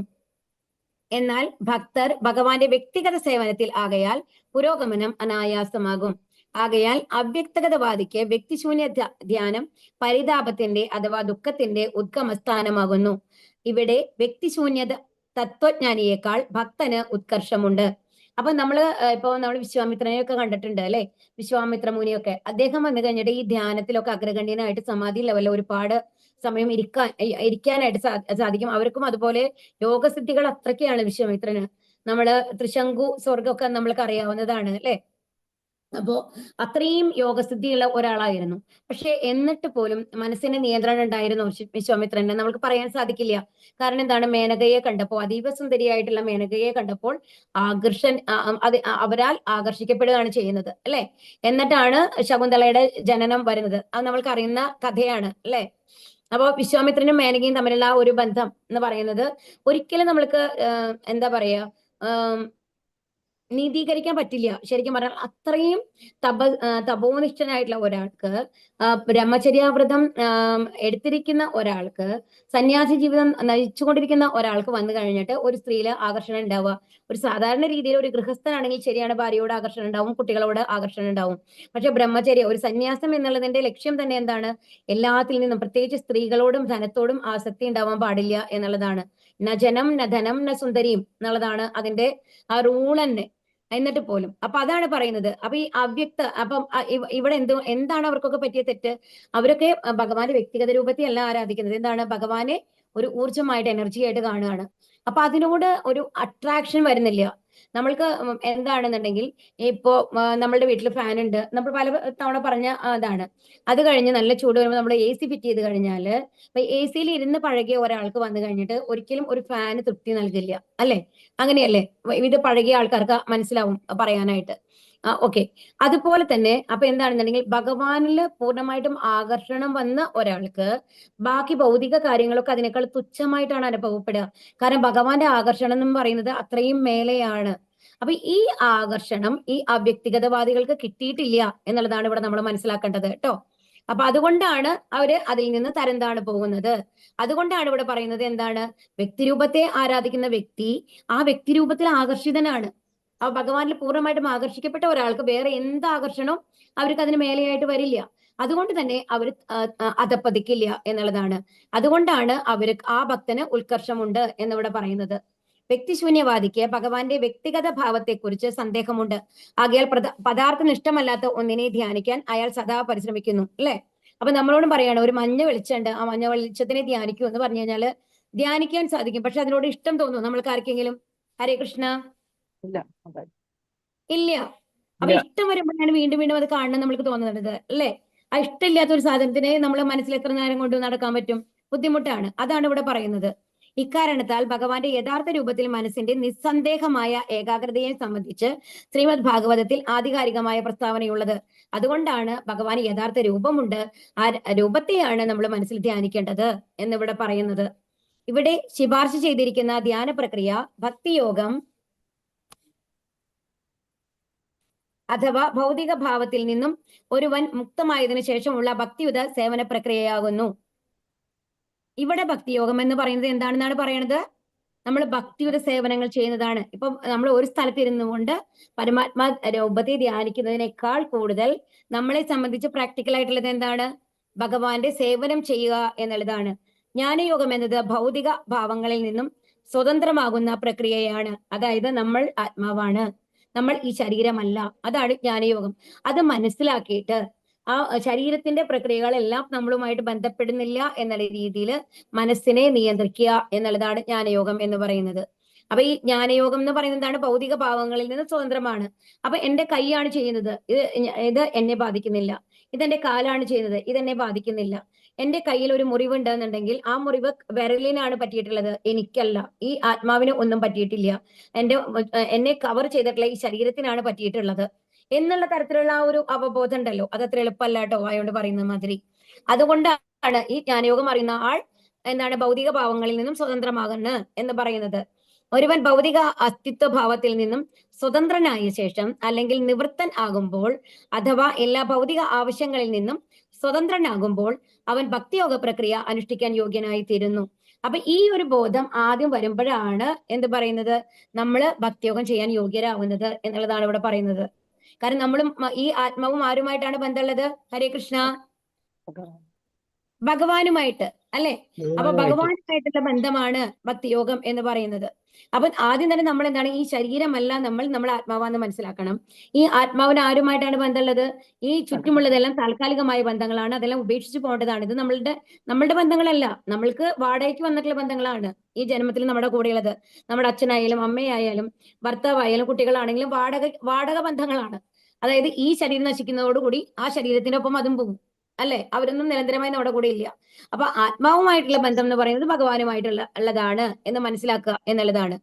എന്നാൽ ഭക്തർ ഭഗവാന്റെ വ്യക്തിഗത സേവനത്തിൽ ആകയാൽ പുരോഗമനം അനായാസമാകും. ആകയാൽ അവ്യക്തഗതവാദിക്ക് വ്യക്തിശൂന്യ ധ്യാനം പരിതാപത്തിന്റെ അഥവാ ദുഃഖത്തിന്റെ ഉദ്ഗമസ്ഥാനമാകുന്നു. ഇവിടെ വ്യക്തിശൂന്യത തത്വജ്ഞാനിയേക്കാൾ ഭക്തന് ഉത്കർഷമുണ്ട്. അപ്പൊ നമ്മള് നമ്മൾ വിശ്വാമിത്രനെയൊക്കെ കണ്ടിട്ടുണ്ട് അല്ലെ, വിശ്വാമിത്ര മുനിയൊക്കെ. അദ്ദേഹം വന്നു കഴിഞ്ഞിട്ട് ഈ ധ്യാനത്തിലൊക്കെ അഗ്രഗണ്യനായിട്ട് സമാധി ലെവലിൽ ഒരുപാട് സമയം ഇരിക്കാനായിട്ട് സാധിക്കും. അവർക്കും അതുപോലെ യോഗസിദ്ധികൾ അത്രയ്ക്കാണ് വിശ്വാമിത്രന്. നമ്മള് ത്രിശങ്കു സ്വർഗമൊക്കെ നമ്മൾക്ക് അറിയാവുന്നതാണ് അല്ലെ. അപ്പോ അത്രയും യോഗസിദ്ധിയുള്ള ഒരാളായിരുന്നു. പക്ഷെ എന്നിട്ട് പോലും മനസ്സിന് നിയന്ത്രണം ഉണ്ടായിരുന്നു വിശ്വാമിത്രന് നമ്മൾക്ക് പറയാൻ സാധിക്കില്ല. കാരണം എന്താണ്, മേനകയെ കണ്ടപ്പോൾ, അതീവ സുന്ദരിയായിട്ടുള്ള മേനകയെ കണ്ടപ്പോൾ അവരാൽ ആകർഷിക്കപ്പെടുകയാണ് ചെയ്യുന്നത് അല്ലെ. എന്നിട്ടാണ് ശകുന്തളയുടെ ജനനം വരുന്നത്. അത് നമ്മൾക്ക് അറിയുന്ന കഥയാണ് അല്ലെ. അപ്പൊ വിശ്വാമിത്രനും മേനകയും തമ്മിലുള്ള ആ ഒരു ബന്ധം എന്ന് പറയുന്നത് ഒരിക്കലും നമ്മൾക്ക് എന്താ പറയാ നീതീകരിക്കാൻ പറ്റില്ല. ശരിക്കും പറഞ്ഞാൽ അത്രയും തപോനിഷ്ഠനായിട്ടുള്ള ഒരാൾക്ക്, ബ്രഹ്മചര്യാവ്രതം എടുത്തിരിക്കുന്ന ഒരാൾക്ക്, സന്യാസി ജീവിതം നയിച്ചുകൊണ്ടിരിക്കുന്ന ഒരാൾക്ക് വന്നു കഴിഞ്ഞിട്ട് ഒരു സ്ത്രീയില് ആകർഷണം ഉണ്ടാവുക. ഒരു സാധാരണ രീതിയിൽ ഒരു ഗൃഹസ്ഥനാണെങ്കിൽ ശരിയാണ്, ഭാര്യയോട് ആകർഷണം ഉണ്ടാവും, കുട്ടികളോട് ആകർഷണം ഉണ്ടാവും. പക്ഷെ ബ്രഹ്മചര്യ, ഒരു സന്യാസം എന്നുള്ളതിന്റെ ലക്ഷ്യം തന്നെ എന്താണ്, എല്ലാത്തിൽ നിന്നും പ്രത്യേകിച്ച് സ്ത്രീകളോടും ധനത്തോടും ആസക്തി ഉണ്ടാവാൻ പാടില്ല എന്നുള്ളതാണ്. ന ജനം ന ധനം ന സുന്ദരിയും എന്നുള്ളതാണ് അതിന്റെ ആ റൂൾ തന്നെ. എന്നിട്ട് പോലും അപ്പൊ അതാണ് പറയുന്നത്. അപ്പൊ ഈ അപ്പം ഇവിടെ എന്താണ് അവർക്കൊക്കെ പറ്റിയ തെറ്റ്? അവരൊക്കെ ഭഗവാന്റെ വ്യക്തിഗത രൂപത്തെ അല്ല ആരാധിക്കുന്നത്. എന്താണ്, ഭഗവാനെ ഒരു ഊർജ്ജമായിട്ട്, എനർജി ആയിട്ട് കാണുകയാണ്. അപ്പൊ അതിനോട് ഒരു അട്രാക്ഷൻ വരുന്നില്ല. നമ്മൾക്ക് എന്താണെന്നുണ്ടെങ്കിൽ ഇപ്പോ നമ്മളുടെ വീട്ടിൽ ഫാൻ ഉണ്ട്, നമ്മൾ പല തവണ പറഞ്ഞ അതാണ്. അത് കഴിഞ്ഞ് നല്ല ചൂട് വരുമ്പോൾ നമ്മൾ AC ഫിറ്റ് ചെയ്ത് കഴിഞ്ഞാല് AC യിൽ ഇരുന്ന് പഴകിയ ഒരാൾക്ക് വന്നു കഴിഞ്ഞിട്ട് ഒരിക്കലും ഒരു ഫാന് തൃപ്തി നൽകില്ല അല്ലെ. അങ്ങനെയല്ലേ, ഇത് പഴകിയ ആൾക്കാർക്ക് മനസ്സിലാവും പറയാനായിട്ട്. ഓക്കെ. അതുപോലെ തന്നെ അപ്പൊ എന്താണെന്നുണ്ടെങ്കിൽ ഭഗവാനില് പൂർണ്ണമായിട്ടും ആകർഷണം വന്ന ഒരാൾക്ക് ബാക്കി ഭൗതിക കാര്യങ്ങളൊക്കെ അതിനേക്കാൾ തുച്ഛമായിട്ടാണ് അനുഭവപ്പെടുക. കാരണം ഭഗവാന്റെ ആകർഷണം എന്ന് പറയുന്നത് അത്രയും മേലെയാണ്. അപ്പൊ ഈ ആകർഷണം ഈ അവ്യക്തിഗതവാദികൾക്ക് കിട്ടിയിട്ടില്ല എന്നുള്ളതാണ് ഇവിടെ നമ്മൾ മനസ്സിലാക്കേണ്ടത് കേട്ടോ. അപ്പൊ അതുകൊണ്ടാണ് അവര് അതിൽ നിന്ന് തരംതാണ് പോകുന്നത്. അതുകൊണ്ടാണ് ഇവിടെ പറയുന്നത് എന്താണ്, വ്യക്തിരൂപത്തെ ആരാധിക്കുന്ന വ്യക്തി ആ വ്യക്തിരൂപത്തിൽ ആകർഷിതനാണ്. ആ ഭഗവാനിൽ പൂർണ്ണമായിട്ടും ആകർഷിക്കപ്പെട്ട ഒരാൾക്ക് വേറെ എന്ത് ആകർഷണവും അവർക്ക് അതിന് മേലെയായിട്ട് വരില്ല. അതുകൊണ്ട് തന്നെ അവർ അധപ്പതിക്കില്ല എന്നുള്ളതാണ്. അതുകൊണ്ടാണ് ആ ഭക്തന് ഉത്കർഷമുണ്ട് എന്നിവിടെ പറയുന്നത്. വ്യക്തിശൂന്യവാദിക്ക് ഭഗവാന്റെ വ്യക്തിഗത ഭാവത്തെക്കുറിച്ച് സന്ദേഹമുണ്ട്. ആകയാൽ പദാർത്ഥനിഷ്ഠമല്ലാത്ത ഒന്നിനെ ധ്യാനിക്കാൻ അയാൾ സദാ പരിശ്രമിക്കുന്നു അല്ലെ. അപ്പൊ നമ്മളോടും പറയാണ്, ഒരു മഞ്ഞ വെളിച്ചമുണ്ട്, ആ മഞ്ഞ വെളിച്ചത്തിനെ ധ്യാനിക്കൂ എന്ന് പറഞ്ഞു കഴിഞ്ഞാല് ധ്യാനിക്കാൻ സാധിക്കും. പക്ഷെ അതിനോട് ഇഷ്ടം തോന്നുന്നു നമ്മൾക്ക് ആർക്കെങ്കിലും? ഹരേ കൃഷ്ണ. ഇല്ല. അപ്പൊ ഇഷ്ടം വരുമ്പോഴാണ് വീണ്ടും വീണ്ടും അത് കാണണം നമ്മൾക്ക് തോന്നുന്നത് അല്ലെ. ആ ഇഷ്ടമില്ലാത്ത ഒരു സാധനത്തിനെ നമ്മളെ മനസ്സിൽ എത്ര നേരം കൊണ്ട് നടക്കാൻ പറ്റും? ബുദ്ധിമുട്ടാണ്. അതാണ് ഇവിടെ പറയുന്നത്. ഇക്കാരണത്താൽ ഭഗവാന്റെ യഥാർത്ഥ രൂപത്തിൽ മനസ്സിന്റെ നിസ്സന്ദേഹമായ ഏകാഗ്രതയെ സംബന്ധിച്ച് ശ്രീമദ് ഭാഗവതത്തിൽ ആധികാരികമായ പ്രസ്താവനയുള്ളത്. അതുകൊണ്ടാണ് ഭഗവാന് യഥാർത്ഥ രൂപമുണ്ട്, ആ രൂപത്തെയാണ് നമ്മൾ മനസ്സിൽ ധ്യാനിക്കേണ്ടത് എന്നിവിടെ പറയുന്നത്. ഇവിടെ ശുപാർശ ചെയ്തിരിക്കുന്ന ധ്യാന പ്രക്രിയ ഭക്തിയോഗം അഥവാ ഭൗതിക ഭാവത്തിൽ നിന്നും ഒരുവൻ മുക്തമായതിനു ശേഷമുള്ള ഭക്തിയുത സേവന പ്രക്രിയയാകുന്നു. ഇവിടെ ഭക്തിയോഗം എന്ന് പറയുന്നത് എന്താണെന്നാണ് പറയണത്? നമ്മൾ ഭക്തിയുടെ സേവനങ്ങൾ ചെയ്യുന്നതാണ്. ഇപ്പൊ നമ്മൾ ഒരു സ്ഥലത്തിരുന്നു കൊണ്ട് പരമാത്മാ രൂപത്തെ ധ്യാനിക്കുന്നതിനേക്കാൾ കൂടുതൽ നമ്മളെ സംബന്ധിച്ച് പ്രാക്ടിക്കൽ ആയിട്ടുള്ളത് എന്താണ്? ഭഗവാന്റെ സേവനം ചെയ്യുക എന്നുള്ളതാണ്. ജ്ഞാനയോഗം എന്നത് ഭൗതിക ഭാവങ്ങളിൽ നിന്നും സ്വതന്ത്രമാകുന്ന പ്രക്രിയയാണ്. അതായത് നമ്മൾ ആത്മാവാണ്, നമ്മൾ ഈ ശരീരമല്ല. അതാണ് ജ്ഞാനയോഗം. അത് മനസ്സിലാക്കിയിട്ട് ആ ശരീരത്തിന്റെ പ്രക്രിയകളെല്ലാം നമ്മളുമായിട്ട് ബന്ധപ്പെടുന്നില്ല എന്നുള്ള രീതിയിൽ മനസ്സിനെ നിയന്ത്രിക്കുക എന്നുള്ളതാണ് ജ്ഞാനയോഗം എന്ന് പറയുന്നത്. അപ്പൊ ഈ ജ്ഞാനയോഗം എന്ന് പറയുന്നത് എന്താണ്? ഭൗതിക ഭാവങ്ങളിൽ നിന്ന് സ്വതന്ത്രമാണ്. അപ്പൊ എന്റെ കൈയാണ് ചെയ്യുന്നത്, ഇത് എന്നെ ബാധിക്കുന്നില്ല. ഇതെന്റെ കാലാണ് ചെയ്യുന്നത്, ഇതെന്നെ ബാധിക്കുന്നില്ല. എന്റെ കയ്യിൽ ഒരു മുറിവുണ്ട് എന്നുണ്ടെങ്കിൽ ആ മുറിവ് വിരലിനാണ് പറ്റിയിട്ടുള്ളത്, എനിക്കല്ല. ഈ ആത്മാവിന് ഒന്നും പറ്റിയിട്ടില്ല. എന്നെ കവർ ചെയ്തിട്ടുള്ള ഈ ശരീരത്തിനാണ് പറ്റിയിട്ടുള്ളത് എന്നുള്ള തരത്തിലുള്ള ആ ഒരു അവബോധം ഉണ്ടല്ലോ, അതത്ര എളുപ്പമല്ല കേട്ടോ ആയോണ്ട് പറയുന്ന മാതിരി. അതുകൊണ്ടാണ് ഈ ജ്ഞാനയോഗം അറിയുന്ന ആൾ എന്താണ് ഭൗതിക ഭാവങ്ങളിൽ നിന്നും സ്വതന്ത്രമാകുന്നു എന്ന് പറയുന്നത്. ഒരുവൻ ഭൗതിക അസ്തിത്വ ഭാവത്തിൽ നിന്നും സ്വതന്ത്രനായ ശേഷം അല്ലെങ്കിൽ നിവൃത്തൻ ആകുമ്പോൾ അഥവാ എല്ലാ ഭൗതിക ആവശ്യങ്ങളിൽ നിന്നും സ്വതന്ത്രനാകുമ്പോൾ അവൻ ഭക്തിയോഗ പ്രക്രിയ അനുഷ്ഠിക്കാൻ യോഗ്യനായി തീരുന്നു. അപ്പൊ ഈ ഒരു ബോധം ആദ്യം വരുമ്പോഴാണ് എന്ത് പറയുന്നത്, നമ്മള് ഭക്തിയോഗം ചെയ്യാൻ യോഗ്യരാകുന്നത് എന്നുള്ളതാണ് ഇവിടെ പറയുന്നത്. കാരണം നമ്മളും ഈ ആത്മാവും ആരുമായിട്ടാണ് ബന്ധമുള്ളത്? ഹരേ കൃഷ്ണ, ഭഗവാനുമായിട്ട് അല്ലെ? അപ്പൊ ഭഗവാനുമായിട്ടുള്ള ബന്ധമാണ് ഭക്തിയോഗം എന്ന് പറയുന്നത്. അപ്പൊ ആദ്യം തന്നെ നമ്മൾ എന്താണ്, ഈ ശരീരമല്ല നമ്മൾ ആത്മാവാന്ന് മനസ്സിലാക്കണം. ഈ ആത്മാവിന് ആരുമായിട്ടാണ് ബന്ധമുള്ളത്? ഈ ചുറ്റുമുള്ളതെല്ലാം താൽക്കാലികമായ ബന്ധങ്ങളാണ്, അതെല്ലാം ഉപേക്ഷിച്ച് പോകേണ്ടതാണ്. ഇത് നമ്മളുടെ ബന്ധങ്ങളല്ല, നമ്മൾക്ക് വാടകയ്ക്ക് വന്നിട്ടുള്ള ബന്ധങ്ങളാണ് ഈ ജന്മത്തിൽ നമ്മുടെ കൂടെയുള്ളത്. നമ്മുടെ അച്ഛനായാലും അമ്മയായാലും ഭർത്താവായാലും കുട്ടികളാണെങ്കിലും വാടക ബന്ധങ്ങളാണ്. അതായത് ഈ ശരീരം നശിക്കുന്നതോടുകൂടി ആ ശരീരത്തിന്റെ ഒപ്പം അതും പോകും അല്ലെ? അവരൊന്നും നിരന്തരമായി നമ്മുടെ കൂടെ ഇല്ല. അപ്പൊ ആത്മാവുമായിട്ടുള്ള ബന്ധം എന്ന് പറയുന്നത് ഭഗവാനുമായിട്ടുള്ളതാണ് എന്ന് മനസ്സിലാക്കുക എന്നുള്ളതാണ്.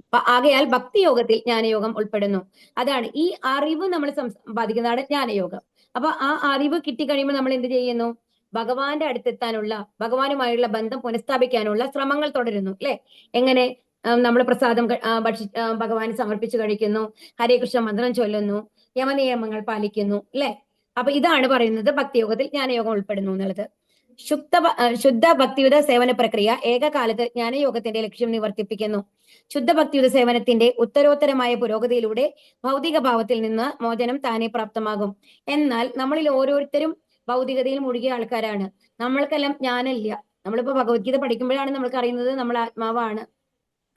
അപ്പൊ ആകയാൽ ഭക്തിയോഗത്തിൽ ജ്ഞാനയോഗം ഉൾപ്പെടുന്നു. അതാണ് ഈ അറിവ് നമ്മൾ സമ്പാദിക്കുന്നതാണ് ജ്ഞാനയോഗം. അപ്പൊ ആ അറിവ് കിട്ടിക്കഴിയുമ്പോൾ നമ്മൾ എന്ത് ചെയ്യുന്നു? ഭഗവാന്റെ അടുത്തെത്താനുള്ള, ഭഗവാനുമായുള്ള ബന്ധം പുനഃസ്ഥാപിക്കാനുള്ള ശ്രമങ്ങൾ തുടരുന്നു അല്ലെ? എങ്ങനെ? നമ്മൾ പ്രസാദം ഭഗവാന് സമർപ്പിച്ചു കഴിക്കുന്നു, ഹരേ കൃഷ്ണ മന്ത്രം ചൊല്ലുന്നു, യമനിയമങ്ങൾ പാലിക്കുന്നു അല്ലെ? അപ്പൊ ഇതാണ് പറയുന്നത് ഭക്തിയോഗത്തിൽ ജ്ഞാനയോഗം ഉൾപ്പെടുന്നു എന്നുള്ളത്. ശുദ്ധ ഭക്തിയുത സേവന പ്രക്രിയ ഏകകാലത്ത് ജ്ഞാനയോഗത്തിന്റെ ലക്ഷ്യം നിവർത്തിപ്പിക്കുന്നു. ശുദ്ധ ഭക്തിയുത സേവനത്തിന്റെ ഉത്തരോത്തരമായ പുരോഗതിയിലൂടെ ഭൗതിക ഭാവത്തിൽ നിന്ന് മോചനം താനെ പ്രാപ്തമാകും. എന്നാൽ നമ്മളിൽ ഓരോരുത്തരും ഭൗതികതയിൽ മുഴുകിയ ആൾക്കാരാണ്. നമ്മൾക്കെല്ലാം ജ്ഞാനമില്ല. നമ്മളിപ്പോ ഭഗവത്ഗീത പഠിക്കുമ്പോഴാണ് നമ്മൾക്ക് അറിയുന്നത് നമ്മൾ ആത്മാവാണ്,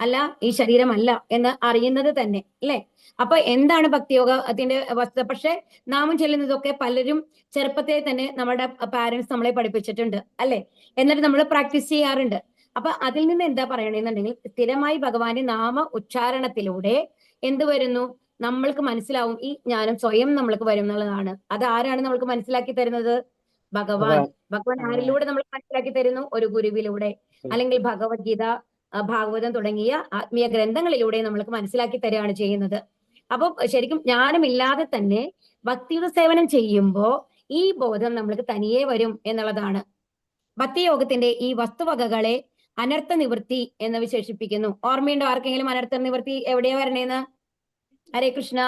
അല്ല ഈ ശരീരമല്ല എന്ന് അറിയുന്നത് തന്നെ അല്ലെ? അപ്പൊ എന്താണ് ഭക്തിയോഗത്തിന്റെ വസ്തുത? പക്ഷെ നാമം ചെല്ലുന്നതൊക്കെ പലരും ചെറുപ്പത്തെ തന്നെ നമ്മുടെ പാരന്റ്സ് നമ്മളെ പഠിപ്പിച്ചിട്ടുണ്ട് അല്ലെ? എന്നിട്ട് നമ്മൾ പ്രാക്ടീസ് ചെയ്യാറുണ്ട്. അപ്പൊ അതിൽ നിന്ന് എന്താ പറയണെന്നുണ്ടെങ്കിൽ, സ്ഥിരമായി ഭഗവാന്റെ നാമ ഉച്ചാരണത്തിലൂടെ എന്ത് വരുന്നു? നമ്മൾക്ക് മനസ്സിലാവും ഈ ജ്ഞാനം സ്വയം നമ്മൾക്ക് വരും എന്നുള്ളതാണ്. അത് ആരാണ് നമ്മൾക്ക് മനസ്സിലാക്കി തരുന്നത്? ഭഗവാൻ. ഭഗവാൻ ആരിലൂടെ നമ്മൾ മനസ്സിലാക്കി തരുന്നു? ഒരു ഗുരുവിലൂടെ, അല്ലെങ്കിൽ ഭഗവത്ഗീത, ഭാഗവതം തുടങ്ങിയ ആത്മീയ ഗ്രന്ഥങ്ങളിലൂടെ നമ്മൾക്ക് മനസ്സിലാക്കി തരികയാണ് ചെയ്യുന്നത്. അപ്പൊ ശരിക്കും ജ്ഞാനമില്ലാതെ തന്നെ ഭക്തിയുത സേവനം ചെയ്യുമ്പോൾ ഈ ബോധം നമ്മൾക്ക് തനിയെ വരും എന്നുള്ളതാണ്. ഭക്തിയോഗത്തിന്റെ ഈ വസ്തുവകകളെ അനർത്ഥ നിവൃത്തി എന്ന് വിശേഷിപ്പിക്കുന്നു. ഓർമ്മയുണ്ടോ ആർക്കെങ്കിലും അനർത്ഥ നിവൃത്തി എവിടെയാ വരണേന്ന്? ഹരേ കൃഷ്ണ.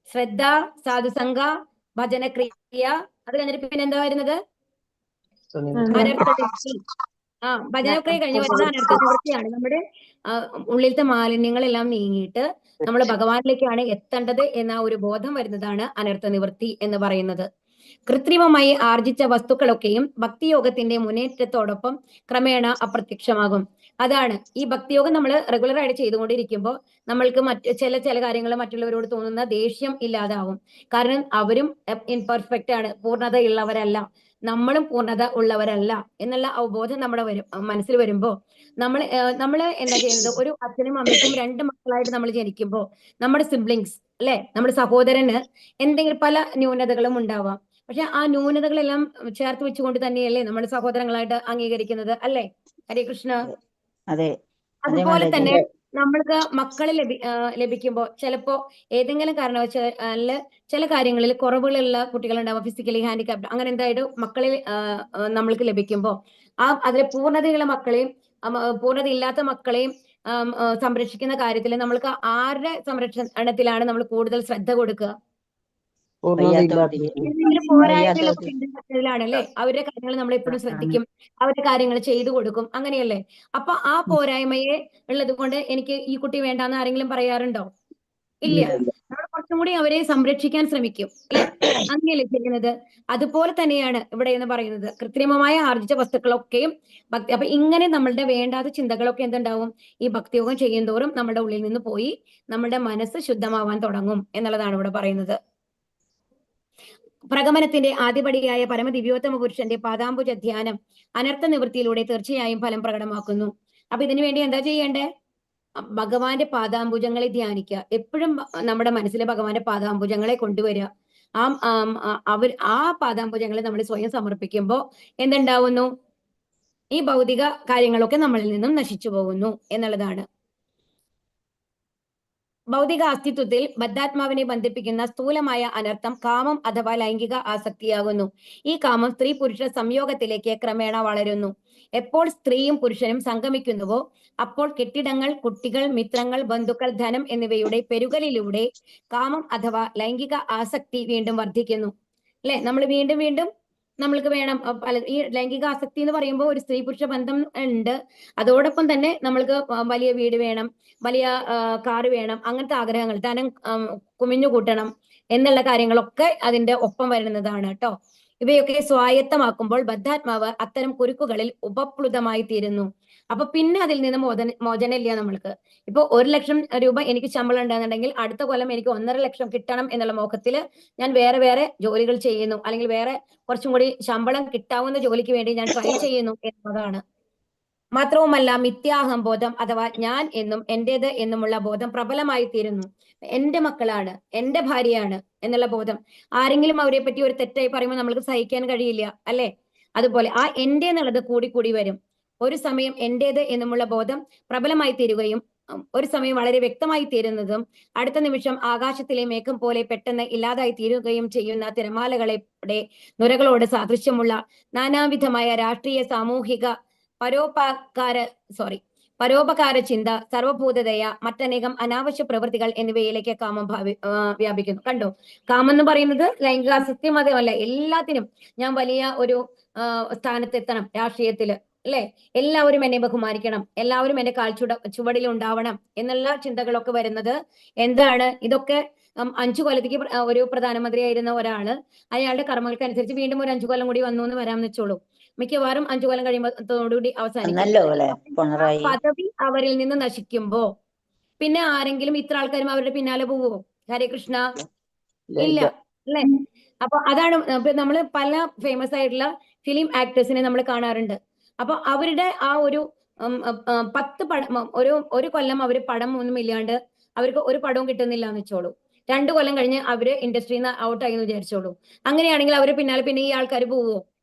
ശ്രദ്ധ, സാധുസംഗ, ഭജനക്രിയ, അത് കഴിഞ്ഞിട്ട് പിന്നെ എന്താ വരുന്നത്? അനർത്ഥ നിവൃത്തി. ഭജനക്രിയ കഴിഞ്ഞ് വരുന്ന അനർത്ഥ നിവൃത്തിയാണ്. നമ്മുടെ ഉള്ളിലത്തെ മാലിന്യങ്ങളെല്ലാം നീങ്ങിയിട്ട് നമ്മൾ ഭഗവാനിലേക്കാണ് എത്തേണ്ടത് എന്ന ഒരു ബോധം വരുന്നതാണ് അനർത്ഥ നിവൃത്തി എന്ന് പറയുന്നത്. കൃത്രിമമായി ആർജിച്ച വസ്തുക്കളൊക്കെയും ഭക്തിയോഗത്തിന്റെ മുന്നേറ്റത്തോടൊപ്പം ക്രമേണ അപ്രത്യക്ഷമാകും. അതാണ് ഈ ഭക്തിയോഗം നമ്മൾ റെഗുലർ ആയിട്ട് ചെയ്തുകൊണ്ടിരിക്കുമ്പോൾ നമ്മൾക്ക് ചില കാര്യങ്ങൾ മറ്റുള്ളവരോട് തോന്നുന്ന ദേഷ്യം ഇല്ലാതാവും. കാരണം അവരും ഇൻപെർഫെക്റ്റ് ആണ്, പൂർണ്ണതയുള്ളവരല്ല, നമ്മളും പൂർണ്ണത ഉള്ളവരല്ല എന്നുള്ള അവബോധം നമ്മുടെ മനസ്സിൽ വരുമ്പോൾ നമ്മൾ എന്താ ചെയ്യുന്നത്? ഒരു അച്ഛനും അമ്മയ്ക്കും 2 മക്കളായിട്ട് നമ്മൾ ജനിക്കുമ്പോൾ നമ്മുടെ സിബ്ലിങ്സ് അല്ലെ, നമ്മുടെ സഹോദരന് എന്തെങ്കിലും പല ന്യൂനതകളും ഉണ്ടാവാം. പക്ഷെ ആ ന്യൂനതകളെല്ലാം ചേർത്ത് വെച്ചുകൊണ്ട് തന്നെയല്ലേ നമ്മുടെ സഹോദരങ്ങളായിട്ട് അംഗീകരിക്കുന്നത് അല്ലെ? ഹരേ കൃഷ്ണ. അതെ. അതുപോലെ തന്നെ നമ്മൾക്ക് മക്കളെ ലഭിക്കുമ്പോൾ ചിലപ്പോ ഏതെങ്കിലും കാരണവശാല് ചില കാര്യങ്ങളിൽ കുറവുകളുള്ള കുട്ടികളുണ്ടാവും, ഫിസിക്കലി ഹാൻഡിക്യാപ്ഡ്, അങ്ങനെ എന്തായിട്ട് മക്കളിൽ നമ്മൾക്ക് ലഭിക്കുമ്പോൾ അതിലെ പൂർണ്ണതയുള്ള മക്കളെയും പൂർണ്ണത ഇല്ലാത്ത മക്കളെയും സംരക്ഷിക്കുന്ന കാര്യത്തിൽ നമ്മൾക്ക് ആരുടെ സംരക്ഷണത്തിലാണ് നമ്മൾ കൂടുതൽ ശ്രദ്ധ കൊടുക്കുക? എന്തെങ്കിലും പോരായ്മയുള്ള കുട്ടികളാണല്ലേ, അവരുടെ കാര്യങ്ങൾ നമ്മൾ എപ്പോഴും ശ്രദ്ധിക്കും, അവരുടെ കാര്യങ്ങൾ ചെയ്തു കൊടുക്കും, അങ്ങനെയല്ലേ? അപ്പൊ ആ പോരായ്മയെ ഉള്ളത് കൊണ്ട് എനിക്ക് ഈ കുട്ടി വേണ്ടാന്ന് ആരെങ്കിലും പറയാറുണ്ടോ? ഇല്ല. നമ്മൾ കുറച്ചും കൂടി അവരെ സംരക്ഷിക്കാൻ ശ്രമിക്കും അല്ലെ? അങ്ങനെയല്ലേ ചെയ്യുന്നത്? അതുപോലെ തന്നെയാണ് ഇവിടെ എന്ന് പറയുന്നത്. കൃത്രിമമായ ആർജിച്ച വസ്തുക്കളൊക്കെയും ഭക്തി. അപ്പൊ ഇങ്ങനെ നമ്മളുടെ വേണ്ടാത്ത ചിന്തകളൊക്കെ എന്തുണ്ടാവും? ഈ ഭക്തിയോഗം ചെയ്യുന്തോറും നമ്മുടെ ഉള്ളിൽ നിന്ന് പോയി നമ്മുടെ മനസ്സ് ശുദ്ധമാവാൻ തുടങ്ങും എന്നുള്ളതാണ് ഇവിടെ പറയുന്നത്. പ്രഗമനത്തിന്റെ ആദ്യപടിയായ പരമദിവ്യോത്തമ പുരുഷന്റെ പാദാംബുജ ധ്യാനം അനർത്ഥ നിവൃത്തിയിലൂടെ തീർച്ചയായും ഫലം പ്രകടമാക്കുന്നു. അപ്പൊ ഇതിനു വേണ്ടി എന്താ ചെയ്യേണ്ടേ? ഭഗവാന്റെ പാദാംബുജങ്ങളെ ധ്യാനിക്കുക. എപ്പോഴും നമ്മുടെ മനസ്സിലെ ഭഗവാന്റെ പാദാംബുജങ്ങളെ കൊണ്ടുവരിക. ആ പാദാംബുജങ്ങളെ നമ്മൾ സ്വയം സമർപ്പിക്കുമ്പോൾ എന്തുണ്ടാവുന്നു? ഈ ഭൗതിക കാര്യങ്ങളൊക്കെ നമ്മളിൽ നിന്നും നശിച്ചു പോകുന്നു എന്നുള്ളതാണ്. ഭൗതിക അസ്തിത്വത്തിൽ ബദ്ധാത്മാവിനെ ബന്ധിപ്പിക്കുന്ന സ്ഥൂലമായ അനർത്ഥം കാമം അഥവാ ലൈംഗിക ആസക്തിയാകുന്നു. ഈ കാമം സ്ത്രീ പുരുഷ സംയോഗത്തിലേക്ക് ക്രമേണ വളരുന്നു. എപ്പോൾ സ്ത്രീയും പുരുഷനും സംഗമിക്കുന്നുവോ അപ്പോൾ കെട്ടിടങ്ങൾ, കുട്ടികൾ, മിത്രങ്ങൾ, ബന്ധുക്കൾ, ധനം എന്നിവയുടെ പെരുകലിലൂടെ കാമം അഥവാ ലൈംഗിക ആസക്തി വീണ്ടും വർദ്ധിക്കുന്നു അല്ലെ? നമ്മൾ വീണ്ടും നമ്മൾക്ക് വേണം. ഈ ലൈംഗികാസക്തി എന്ന് പറയുമ്പോൾ ഒരു സ്ത്രീ പുരുഷ ബന്ധം ഉണ്ട്. അതോടൊപ്പം തന്നെ നമ്മൾക്ക് വലിയ വീട് വേണം, വലിയ കാറ് വേണം, അങ്ങനത്തെ ആഗ്രഹങ്ങൾ, ധനം കുമിഞ്ഞു കൂട്ടണം എന്നുള്ള കാര്യങ്ങളൊക്കെ അതിന്റെ ഒപ്പം വരുന്നതാണ് കേട്ടോ. ഇവയൊക്കെ സ്വായത്തമാക്കുമ്പോൾ ബദ്ധാത്മാവ് അത്തരം കുരുക്കുകളിൽ ഉപപ്ലുതമായി തീരുന്നു. അപ്പൊ പിന്നെ അതിൽ നിന്ന് മോചനമില്ല നമ്മൾക്ക്. ഇപ്പൊ 1,00,000 രൂപ എനിക്ക് ശമ്പളം ഉണ്ടെന്നുണ്ടെങ്കിൽ അടുത്ത കൊല്ലം എനിക്ക് 1,50,000 കിട്ടണം എന്നുള്ള മോഹത്തില് ഞാൻ വേറെ വേറെ ജോലികൾ ചെയ്യുന്നു, അല്ലെങ്കിൽ വേറെ കുറച്ചും കൂടി ശമ്പളം കിട്ടാവുന്ന ജോലിക്ക് വേണ്ടി ഞാൻ ട്രൈ ചെയ്യുന്നു എന്നതാണ്. മാത്രവുമല്ല മിഥ്യാഹംബോധം അഥവാ ഞാൻ എന്നും എന്റേത് എന്നുമുള്ള ബോധം പ്രബലമായി തീരുന്നു. എന്റെ മക്കളാണ്, എന്റെ ഭാര്യയാണ് എന്നുള്ള ബോധം. ആരെങ്കിലും അവരെ പറ്റി ഒരു തെറ്റായി പറയുമ്പോൾ നമ്മൾക്ക് സഹിക്കാൻ കഴിയില്ല അല്ലെ? അതുപോലെ ആ എന്റെ എന്നുള്ളത് കൂടി കൂടി വരും. ഒരു സമയം എന്റേത് എന്നുമുള്ള ബോധം പ്രബലമായി തീരുകയും ഒരു സമയം വളരെ വ്യക്തമായി തീരുന്നതും അടുത്ത നിമിഷം ആകാശത്തിലെ മേഘം പോലെ പെട്ടെന്ന് ഇല്ലാതായി തീരുകയും ചെയ്യുന്ന തിരമാലകളുടെ നുരകളോട് സാദൃശ്യമുള്ള നാനാവിധമായ രാഷ്ട്രീയ സാമൂഹിക പരോപകാര ചിന്ത, സർവഭൂതതയ, മറ്റനേകം അനാവശ്യ പ്രവൃത്തികൾ എന്നിവയിലേക്ക് കാമം വ്യാപിക്കുന്നു. കണ്ടോ, കാമം എന്ന് പറയുന്നത് ലൈംഗികാസക്തി മാത്രമല്ല, എല്ലാത്തിനും ഞാൻ വലിയ ഒരു സ്ഥാനത്തെത്തണം രാഷ്ട്രീയത്തില് അല്ലെ, എല്ലാവരും എന്നെ ബഹുമാനിക്കണം, എല്ലാവരും എന്റെ ചുവടിൽ ഉണ്ടാവണം എന്നുള്ള ചിന്തകളൊക്കെ വരുന്നത് എന്താണ്? ഇതൊക്കെ 5 കൊല്ലത്തേക്ക് ഒരു പ്രധാനമന്ത്രിയായിരുന്ന ഒരാള് അയാളുടെ കർമ്മങ്ങൾക്ക് അനുസരിച്ച് വീണ്ടും ഒരു 5 കൊല്ലം കൂടി വന്നു എന്ന് വരാമെന്ന് വെച്ചോളൂ. മിക്കവാറും 5 കൊല്ലം കഴിയുമ്പോഴത്തോടുകൂടി അവസാനിക്കും. പദവി അവരിൽ നിന്ന് നശിക്കുമ്പോ പിന്നെ ആരെങ്കിലും ഇത്ര ആൾക്കാരും അവരുടെ പിന്നാലെ പോവോ? ഹരേ കൃഷ്ണ, ഇല്ല അല്ലെ? അപ്പൊ അതാണ് നമ്മള് പല ഫേമസ് ആയിട്ടുള്ള ഫിലിം ആക്ടേഴ്സിനെ നമ്മൾ കാണാറുണ്ട്. അപ്പൊ അവരുടെ ആ ഒരു 10 പടം ഒരു കൊല്ലം അവര് പടം ഒന്നും ഇല്ലാണ്ട് അവർക്ക് ഒരു പടവും കിട്ടുന്നില്ല എന്ന് വെച്ചോളൂ. 2 കൊല്ലം കഴിഞ്ഞ് അവര് ഇൻഡസ്ട്രിയിൽ നിന്ന് ഔട്ട് ആയി എന്ന് വിചാരിച്ചോളൂ. അങ്ങനെയാണെങ്കിൽ അവര് പിന്നാലെ പിന്നെ ഈ ആൾക്കാർ പോവോ?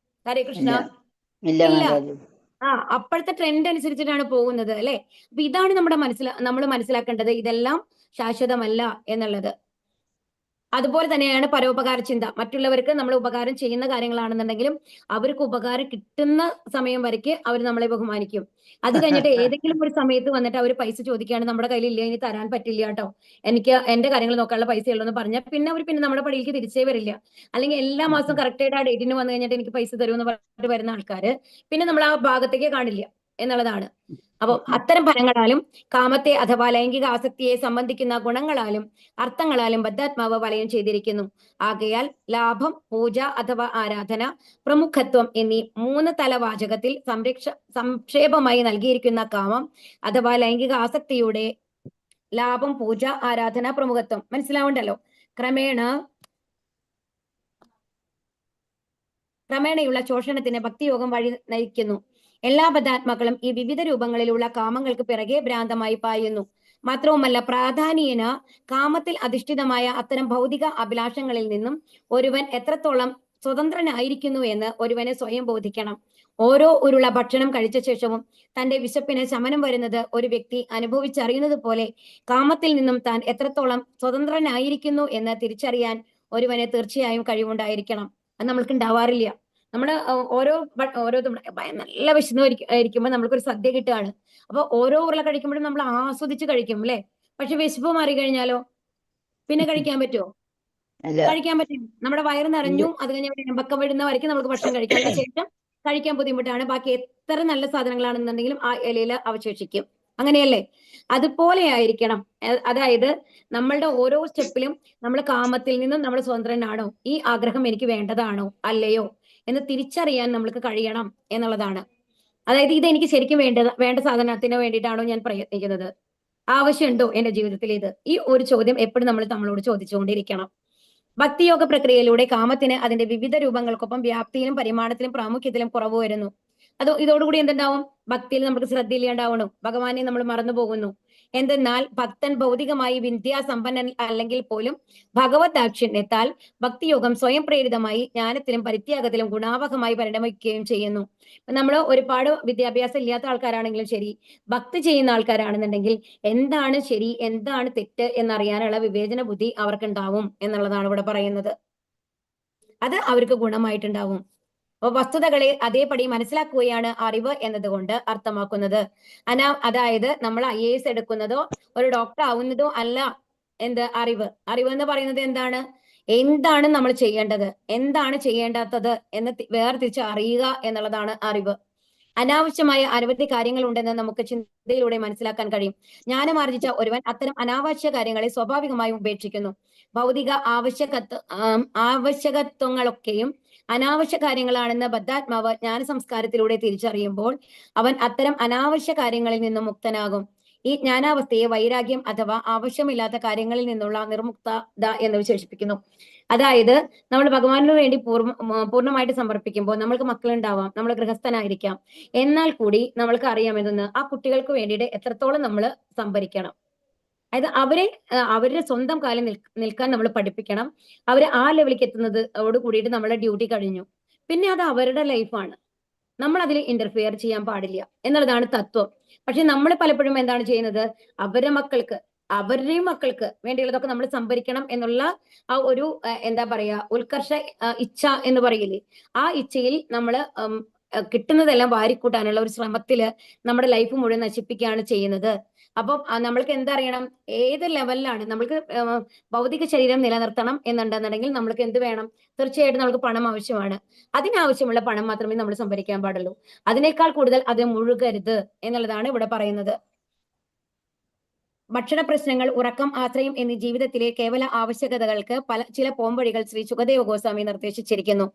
ഹരേ കൃഷ്ണ, ഇല്ല. അപ്പോഴത്തെ ട്രെൻഡ് അനുസരിച്ചിട്ടാണ് പോകുന്നത് അല്ലെ? അപ്പൊ ഇതാണ് നമ്മൾ മനസ്സിലാക്കേണ്ടത്. ഇതെല്ലാം ശാശ്വതമല്ല എന്നുള്ളത്. അതുപോലെ തന്നെയാണ് പരോപകാര ചിന്ത. മറ്റുള്ളവർക്ക് നമ്മൾ ഉപകാരം ചെയ്യുന്ന കാര്യങ്ങളാണെന്നുണ്ടെങ്കിലും അവർക്ക് ഉപകാരം കിട്ടുന്ന സമയം വരയ്ക്ക് അവർ നമ്മളെ ബഹുമാനിക്കും. അത് കഴിഞ്ഞിട്ട് ഏതെങ്കിലും ഒരു സമയത്ത് വന്നിട്ട് അവർ പൈസ ചോദിക്കുകയാണ്, നമ്മുടെ കയ്യിൽ ഇല്ല, ഇനി തരാൻ പറ്റില്ല കേട്ടോ, എനിക്ക് എന്റെ കാര്യങ്ങൾ നോക്കാനുള്ള പൈസ ഉള്ളൂ എന്ന് പറഞ്ഞാൽ പിന്നെ അവർ നമ്മുടെ പടിയിലേക്ക് തിരിച്ചേ വരില്ല. അല്ലെങ്കിൽ എല്ലാ മാസവും കറക്റ്റ് ആയിട്ട് ആ ഡേറ്റിന് വന്നു കഴിഞ്ഞിട്ട് എനിക്ക് പൈസ തരുമെന്ന് പറഞ്ഞിട്ട് വരുന്ന ആൾക്കാര് പിന്നെ നമ്മൾ ആ ഭാഗത്തേക്ക് കാണില്ല എന്നുള്ളതാണ്. അപ്പൊ അത്തരം ഫലങ്ങളാലും കാമത്തെ അഥവാ ലൈംഗിക ആസക്തിയെ സംബന്ധിക്കുന്ന ഗുണങ്ങളാലും അർത്ഥങ്ങളാലും ബദ്ധാത്മാവ് വലയം ചെയ്തിരിക്കുന്നു. ആകയാൽ ലാഭം, പൂജ അഥവാ ആരാധന, പ്രമുഖത്വം എന്നീ 3 തലവാചകത്തിൽ സംക്ഷേപമായി നൽകിയിരിക്കുന്ന കാമം അഥവാ ലൈംഗിക ആസക്തിയുടെ ലാഭം, പൂജ, ആരാധന, പ്രമുഖത്വം മനസ്സിലാവുണ്ടല്ലോ. ക്രമേണയുള്ള ശോഷണത്തിന് ഭക്തിയോഗം വഴി നയിക്കുന്നു. എല്ലാ ബദ്ധാത്മാക്കളും ഈ വിവിധ രൂപങ്ങളിലുള്ള കാമങ്ങൾക്ക് പിറകെ ഭ്രാന്തമായി പായുന്നു. മാത്രവുമല്ല പ്രാധാന്യേന കാമത്തിൽ അധിഷ്ഠിതമായ അത്തരം ഭൗതിക അഭിലാഷങ്ങളിൽ നിന്നും ഒരുവൻ എത്രത്തോളം സ്വതന്ത്രനായിരിക്കുന്നു എന്ന് ഒരുവനെ സ്വയം ബോധിക്കണം. ഓരോ ഉരുള ഭക്ഷണം കഴിച്ച ശേഷവും തന്റെ വിശപ്പിന് ശമനം വരുന്നത് ഒരു വ്യക്തി അനുഭവിച്ചറിയുന്നത് പോലെ കാമത്തിൽ നിന്നും താൻ എത്രത്തോളം സ്വതന്ത്രനായിരിക്കുന്നു എന്ന് തിരിച്ചറിയാൻ ഒരുവന് തീർച്ചയായും കഴിവുണ്ടായിരിക്കണം. അത് നമ്മൾക്ക് ഉണ്ടാവാറില്ല. നമ്മള് ഓരോ നല്ല വിശന്ന് ഇരിക്കുമ്പോൾ നമ്മൾക്കൊരു സദ്യ കിട്ടുകയാണ്. അപ്പൊ ഓരോ ഉരുള കഴിക്കുമ്പോഴും നമ്മൾ ആസ്വദിച്ച് കഴിക്കും അല്ലെ? പക്ഷെ വിശപ്പ് മാറി കഴിഞ്ഞാലോ പിന്നെ കഴിക്കാൻ പറ്റുമോ? കഴിക്കാൻ പറ്റില്ല. നമ്മുടെ വയറ് നിറഞ്ഞു, അത് കഴിഞ്ഞ് എമ്പക്കം വിടുന്ന വരയ്ക്കും നമുക്ക് ഭക്ഷണം കഴിക്കാം. അതിനുശേഷം കഴിക്കാൻ ബുദ്ധിമുട്ടാണ്. ബാക്കി എത്ര നല്ല സാധനങ്ങളാണെന്നുണ്ടെങ്കിലും ആ ഇലയിൽ അവശേഷിക്കും. അങ്ങനെയല്ലേ? അതുപോലെ ആയിരിക്കണം. അതായത് നമ്മളുടെ ഓരോ സ്റ്റെപ്പിലും നമ്മൾ കാമത്തിൽ നിന്നും നമ്മൾ സ്വതന്ത്രനാണോ, ഈ ആഗ്രഹം എനിക്ക് വേണ്ടതാണോ അല്ലയോ എന്ന് തിരിച്ചറിയാൻ നമ്മൾക്ക് കഴിയണം എന്നുള്ളതാണ്. അതായത് ഇത് എനിക്ക് ശരിക്കും വേണ്ട സാധനത്തിന് വേണ്ടിയിട്ടാണോ ഞാൻ പ്രയത്നിക്കുന്നത്, ആവശ്യമുണ്ടോ എന്റെ ജീവിതത്തിൽ ഇത്? ഈ ഒരു ചോദ്യം എപ്പോഴും നമ്മൾ നമ്മളോട് ചോദിച്ചുകൊണ്ടിരിക്കണം. ഭക്തിയോഗ പ്രക്രിയയിലൂടെ കാമത്തിന് അതിന്റെ വിവിധ രൂപങ്ങൾക്കൊപ്പം വ്യാപ്തിയിലും പരിമാണത്തിലും പ്രാമുഖ്യത്തിലും കുറവ് വരുന്നു. ഇതോടുകൂടി എന്തുണ്ടാവും? ഭക്തിയിൽ നമുക്ക് ശ്രദ്ധയില്ലാണ്ടാവണു, ഭഗവാനെ നമ്മൾ മറന്നു പോകുന്നു. എന്തെന്നാൽ ഭക്തൻ ഭൗതികമായി വിദ്യാസമ്പന്നൻ അല്ലെങ്കിൽ പോലും ഭഗവത് ദാക്ഷിണ്യത്താൽ ഭക്തിയോഗം സ്വയം പ്രേരിതമായി ജ്ഞാനത്തിലും പരിത്യാഗത്തിലും ഗുണാവഹമായി പരിണമിക്കുകയും ചെയ്യുന്നു. നമ്മൾ ഒരുപാട് വിദ്യാഭ്യാസം ഇല്ലാത്ത ആൾക്കാരാണെങ്കിലും ശരി, ഭക്തി ചെയ്യുന്ന ആൾക്കാരാണെന്നുണ്ടെങ്കിൽ എന്താണ് ശരി എന്താണ് തെറ്റ് എന്നറിയാനുള്ള വിവേചന ബുദ്ധി അവർക്കുണ്ടാവും എന്നുള്ളതാണ് ഇവിടെ പറയുന്നത്. അത് അവർക്ക് ഗുണമായിട്ടുണ്ടാവും. അപ്പൊ വസ്തുതകളെ അതേപടി മനസ്സിലാക്കുകയാണ് അറിവ് എന്നതുകൊണ്ട് അർത്ഥമാക്കുന്നത്. അതായത് നമ്മൾ IAS എടുക്കുന്നതോ ഒരു ഡോക്ടർ ആവുന്നതോ അല്ല അറിവ്. അറിവ് എന്ന് പറയുന്നത് എന്താണ്? എന്താണ് നമ്മൾ ചെയ്യേണ്ടത്, എന്താണ് ചെയ്യേണ്ടാത്തത് എന്ന് വേർതിരിച്ച് അറിയുക എന്നുള്ളതാണ് അറിവ്. അനാവശ്യമായ അനവധി കാര്യങ്ങളുണ്ടെന്ന് നമുക്ക് ചിന്തയിലൂടെ മനസ്സിലാക്കാൻ കഴിയും. ജ്ഞാനമാർജിച്ച ഒരുവൻ അത്തരം അനാവശ്യ കാര്യങ്ങളെ സ്വാഭാവികമായും ഉപേക്ഷിക്കുന്നു. ഭൗതിക ആവശ്യകത്വങ്ങളൊക്കെയും അനാവശ്യ കാര്യങ്ങളാണെന്ന് ബദ്ധാത്മാവ് ജ്ഞാന സംസ്കാരത്തിലൂടെ തിരിച്ചറിയുമ്പോൾ അവൻ അത്തരം അനാവശ്യ കാര്യങ്ങളിൽ നിന്നും മുക്തനാകും. ഈ ജ്ഞാനാവസ്ഥയെ വൈരാഗ്യം അഥവാ ആവശ്യമില്ലാത്ത കാര്യങ്ങളിൽ നിന്നുള്ള നിർമുക്തത എന്ന് വിശേഷിപ്പിക്കുന്നു. അതായത് നമ്മൾ ഭഗവാനു വേണ്ടി പൂർണ്ണമായിട്ട് സമർപ്പിക്കുമ്പോൾ നമ്മൾക്ക് മക്കളുണ്ടാവാം, നമ്മൾ ഗൃഹസ്ഥനായിരിക്കാം, എന്നാൽ കൂടി നമ്മൾക്ക് അറിയാമെന്ന് ആ കുട്ടികൾക്ക് വേണ്ടിയിട്ട് എത്രത്തോളം നമ്മൾ സംഭരിക്കണം. അതായത് അവരുടെ സ്വന്തം കാലിൽ നിൽക്കാൻ നമ്മൾ പഠിപ്പിക്കണം. അവര് ആ ലെവലിലേക്ക് എത്തുന്നതോട് കൂടിയിട്ട് നമ്മളെ ഡ്യൂട്ടി കഴിഞ്ഞു. പിന്നെ അത് അവരുടെ ലൈഫാണ്, നമ്മൾ അതിൽ ഇന്റർഫിയർ ചെയ്യാൻ പാടില്ല എന്നുള്ളതാണ് തത്വം. പക്ഷെ നമ്മൾ പലപ്പോഴും എന്താണ് ചെയ്യുന്നത്, അവരുടെയും മക്കൾക്ക് വേണ്ടിയുള്ളതൊക്കെ നമ്മൾ സംഭരിക്കണം എന്നുള്ള ആ ഒരു എന്താ പറയാ ഉത്കർഷ ഇച്ഛ എന്ന് പറയില്ലേ, ആ ഇച്ഛയിൽ നമ്മൾ കിട്ടുന്നതെല്ലാം വാരിക്കൂട്ടാനുള്ള ഒരു ശ്രമത്തില് നമ്മുടെ ലൈഫ് മുഴുവൻ നശിപ്പിക്കുകയാണ് ചെയ്യുന്നത്. അപ്പം നമ്മൾക്ക് എന്തറിയണം, ഏത് ലെവലിലാണ് നമ്മൾക്ക് ഭൗതിക ശരീരം നിലനിർത്തണം എന്നുണ്ടെന്നുണ്ടെങ്കിൽ നമ്മൾക്ക് എന്ത് വേണം, തീർച്ചയായിട്ടും നമുക്ക് പണം ആവശ്യമാണ്. അതിനാവശ്യമുള്ള പണം മാത്രമേ നമ്മൾ സംഭരിക്കാൻ പാടുള്ളൂ. അതിനേക്കാൾ കൂടുതൽ അത് മുഴുകരുത് എന്നുള്ളതാണ് ഇവിടെ പറയുന്നത്. ഭക്ഷണ പ്രശ്നങ്ങൾ, ഉറക്കം, ആശ്രയം എന്നീ ജീവിതത്തിലെ കേവല ആവശ്യകതകൾക്ക് ചില പോംവഴികൾ ശ്രീ സുഖദേവ ഗോസ്വാമി നിർദ്ദേശിച്ചിരിക്കുന്നു.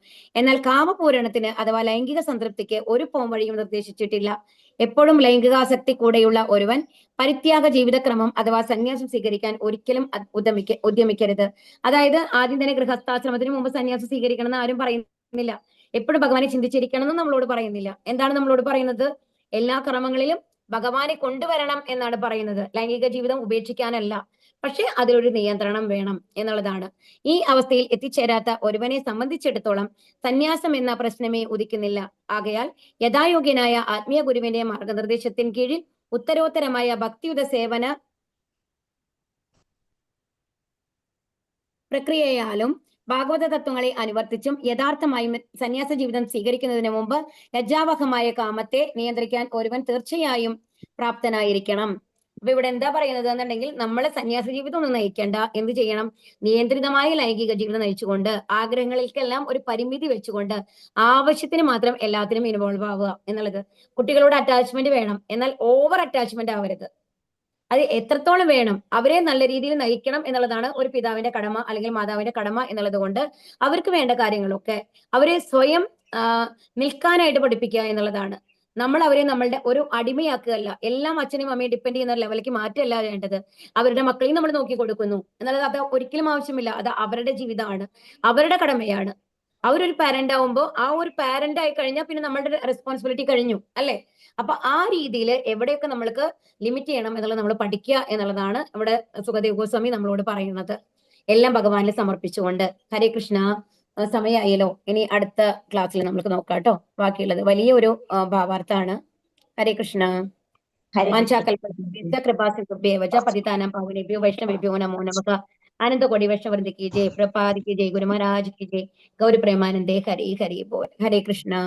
എന്നാൽ കാമപൂരണത്തിന് അഥവാ ലൈംഗിക സംതൃപ്തിക്ക് ഒരു പോംവഴിയും നിർദ്ദേശിച്ചിട്ടില്ല. എപ്പോഴും ലൈംഗികാസക്തി കൂടെയുള്ള ഒരുവൻ പരിത്യാഗ ജീവിതക്രമം അഥവാ സന്യാസം സ്വീകരിക്കാൻ ഒരിക്കലും ഉദ്യമിക്കരുത്. അതായത് ആദ്യം തന്നെ ഗൃഹസ്ഥാശ്രമത്തിന് മുമ്പ് സന്യാസം സ്വീകരിക്കണം എന്ന് ആരും പറയുന്നില്ല. എപ്പോഴും ഭഗവാനെ ചിന്തിച്ചിരിക്കണം എന്ന് നമ്മളോട് പറയുന്നില്ല. എന്താണ് നമ്മളോട് പറയുന്നത്, എല്ലാ കർമ്മങ്ങളിലും ഭഗവാനെ കൊണ്ടുവരണം എന്നാണ് പറയുന്നത്. ലൈംഗിക ജീവിതം ഉപേക്ഷിക്കാനല്ല, പക്ഷെ അതിലൊരു നിയന്ത്രണം വേണം എന്നുള്ളതാണ്. ഈ അവസ്ഥയിൽ എത്തിച്ചേരാത്ത ഒരുവനെ സംബന്ധിച്ചിടത്തോളം സന്യാസം എന്ന പ്രശ്നമേ ഉദിക്കുന്നില്ല. ആകയാൽ യഥായോഗ്യനായ ആത്മീയ ഗുരുവിന്റെ മാർഗനിർദ്ദേശത്തിന് കീഴിൽ ഉത്തരോത്തരമായ ഭക്തിയുത സേവന പ്രക്രിയയാലും ഭാഗവത തത്വങ്ങളെ അനുവർത്തിച്ചും യഥാർത്ഥമായും സന്യാസ ജീവിതം സ്വീകരിക്കുന്നതിന് മുമ്പ് ലജ്ജാവഹമായ കാമത്തെ നിയന്ത്രിക്കാൻ ഒരുവൻ തീർച്ചയായും പ്രാപ്തനായിരിക്കണം. അപ്പൊ ഇവിടെ എന്താ പറയുന്നത് എന്നുണ്ടെങ്കിൽ, നമ്മൾ സന്യാസ ജീവിതം ഒന്നും നയിക്കേണ്ട, എന്ത് ചെയ്യണം, നിയന്ത്രിതമായ ലൈംഗിക ജീവിതം നയിച്ചുകൊണ്ട് ആഗ്രഹങ്ങൾക്കെല്ലാം ഒരു പരിമിതി വെച്ചുകൊണ്ട് ആവശ്യത്തിന് മാത്രം എല്ലാത്തിനും ഇൻവോൾവ് ആവുക എന്നുള്ളത്. കുട്ടികളോട് അറ്റാച്ച്മെന്റ് വേണം, എന്നാൽ ഓവർ അറ്റാച്ച്മെന്റ് ആവരുത്. അത് എത്രത്തോളം വേണം, അവരെ നല്ല രീതിയിൽ നയിക്കണം എന്നുള്ളതാണ് ഒരു പിതാവിന്റെ കടമ അല്ലെങ്കിൽ മാതാവിന്റെ കടമ എന്നുള്ളത് കൊണ്ട് അവർക്ക് വേണ്ട കാര്യങ്ങളൊക്കെ അവരെ സ്വയം നിൽക്കാനായിട്ട് പഠിപ്പിക്കുക എന്നുള്ളതാണ്. നമ്മൾ അവരെ നമ്മളുടെ ഒരു അടിമയാക്കുകയല്ല, എല്ലാം അച്ഛനെയും അമ്മയും ഡിപ്പെൻഡ് ചെയ്യുന്ന ലെവലിലേക്ക് മാറ്റല്ല വേണ്ടത്. അവരുടെ മക്കളെയും നമ്മൾ നോക്കി കൊടുക്കുന്നു എന്നുള്ളത് അത് ഒരിക്കലും ആവശ്യമില്ല. അത് അവരുടെ ജീവിതമാണ്, അവരുടെ കടമയാണ്. അവരൊരു പാരന്റ് ആവുമ്പോൾ ആ ഒരു പാരന്റ് ആയി കഴിഞ്ഞാൽ പിന്നെ നമ്മളുടെ റെസ്പോൺസിബിലിറ്റി കഴിഞ്ഞു അല്ലെ. അപ്പൊ ആ രീതിയിൽ എവിടെയൊക്കെ നമ്മൾക്ക് ലിമിറ്റ് ചെയ്യണം എന്നുള്ളത് നമ്മൾ പഠിക്കുക എന്നുള്ളതാണ് ഇവിടെ സുഖദേവ് ഗോസ്വാമി നമ്മളോട് പറയുന്നത്. എല്ലാം ഭഗവാനിൽ സമർപ്പിച്ചുകൊണ്ട്. ഹരേ കൃഷ്ണ. സമയമായല്ലോ, ഇനി അടുത്ത ക്ലാസ്സിൽ നമുക്ക് നോക്കാം കേട്ടോ. ബാക്കിയുള്ളത് വലിയ ഒരു ഭാവാർത്ഥാണ്. ഹരേ കൃഷ്ണ. കൃപാസിഭ്യേവ പതിതാനാം പാവനേഭ്യോ വൈഷ്ണവേഭ്യോ നമോ നമഃ. ആനന്ദകോടി വൈഷ്ണവൃന്ദ की जय, प्रभुपाद की जय, गुरु महाराज की जय, गौरी प्रेमानंदे हरि हरि बोल. हरे कृष्णा.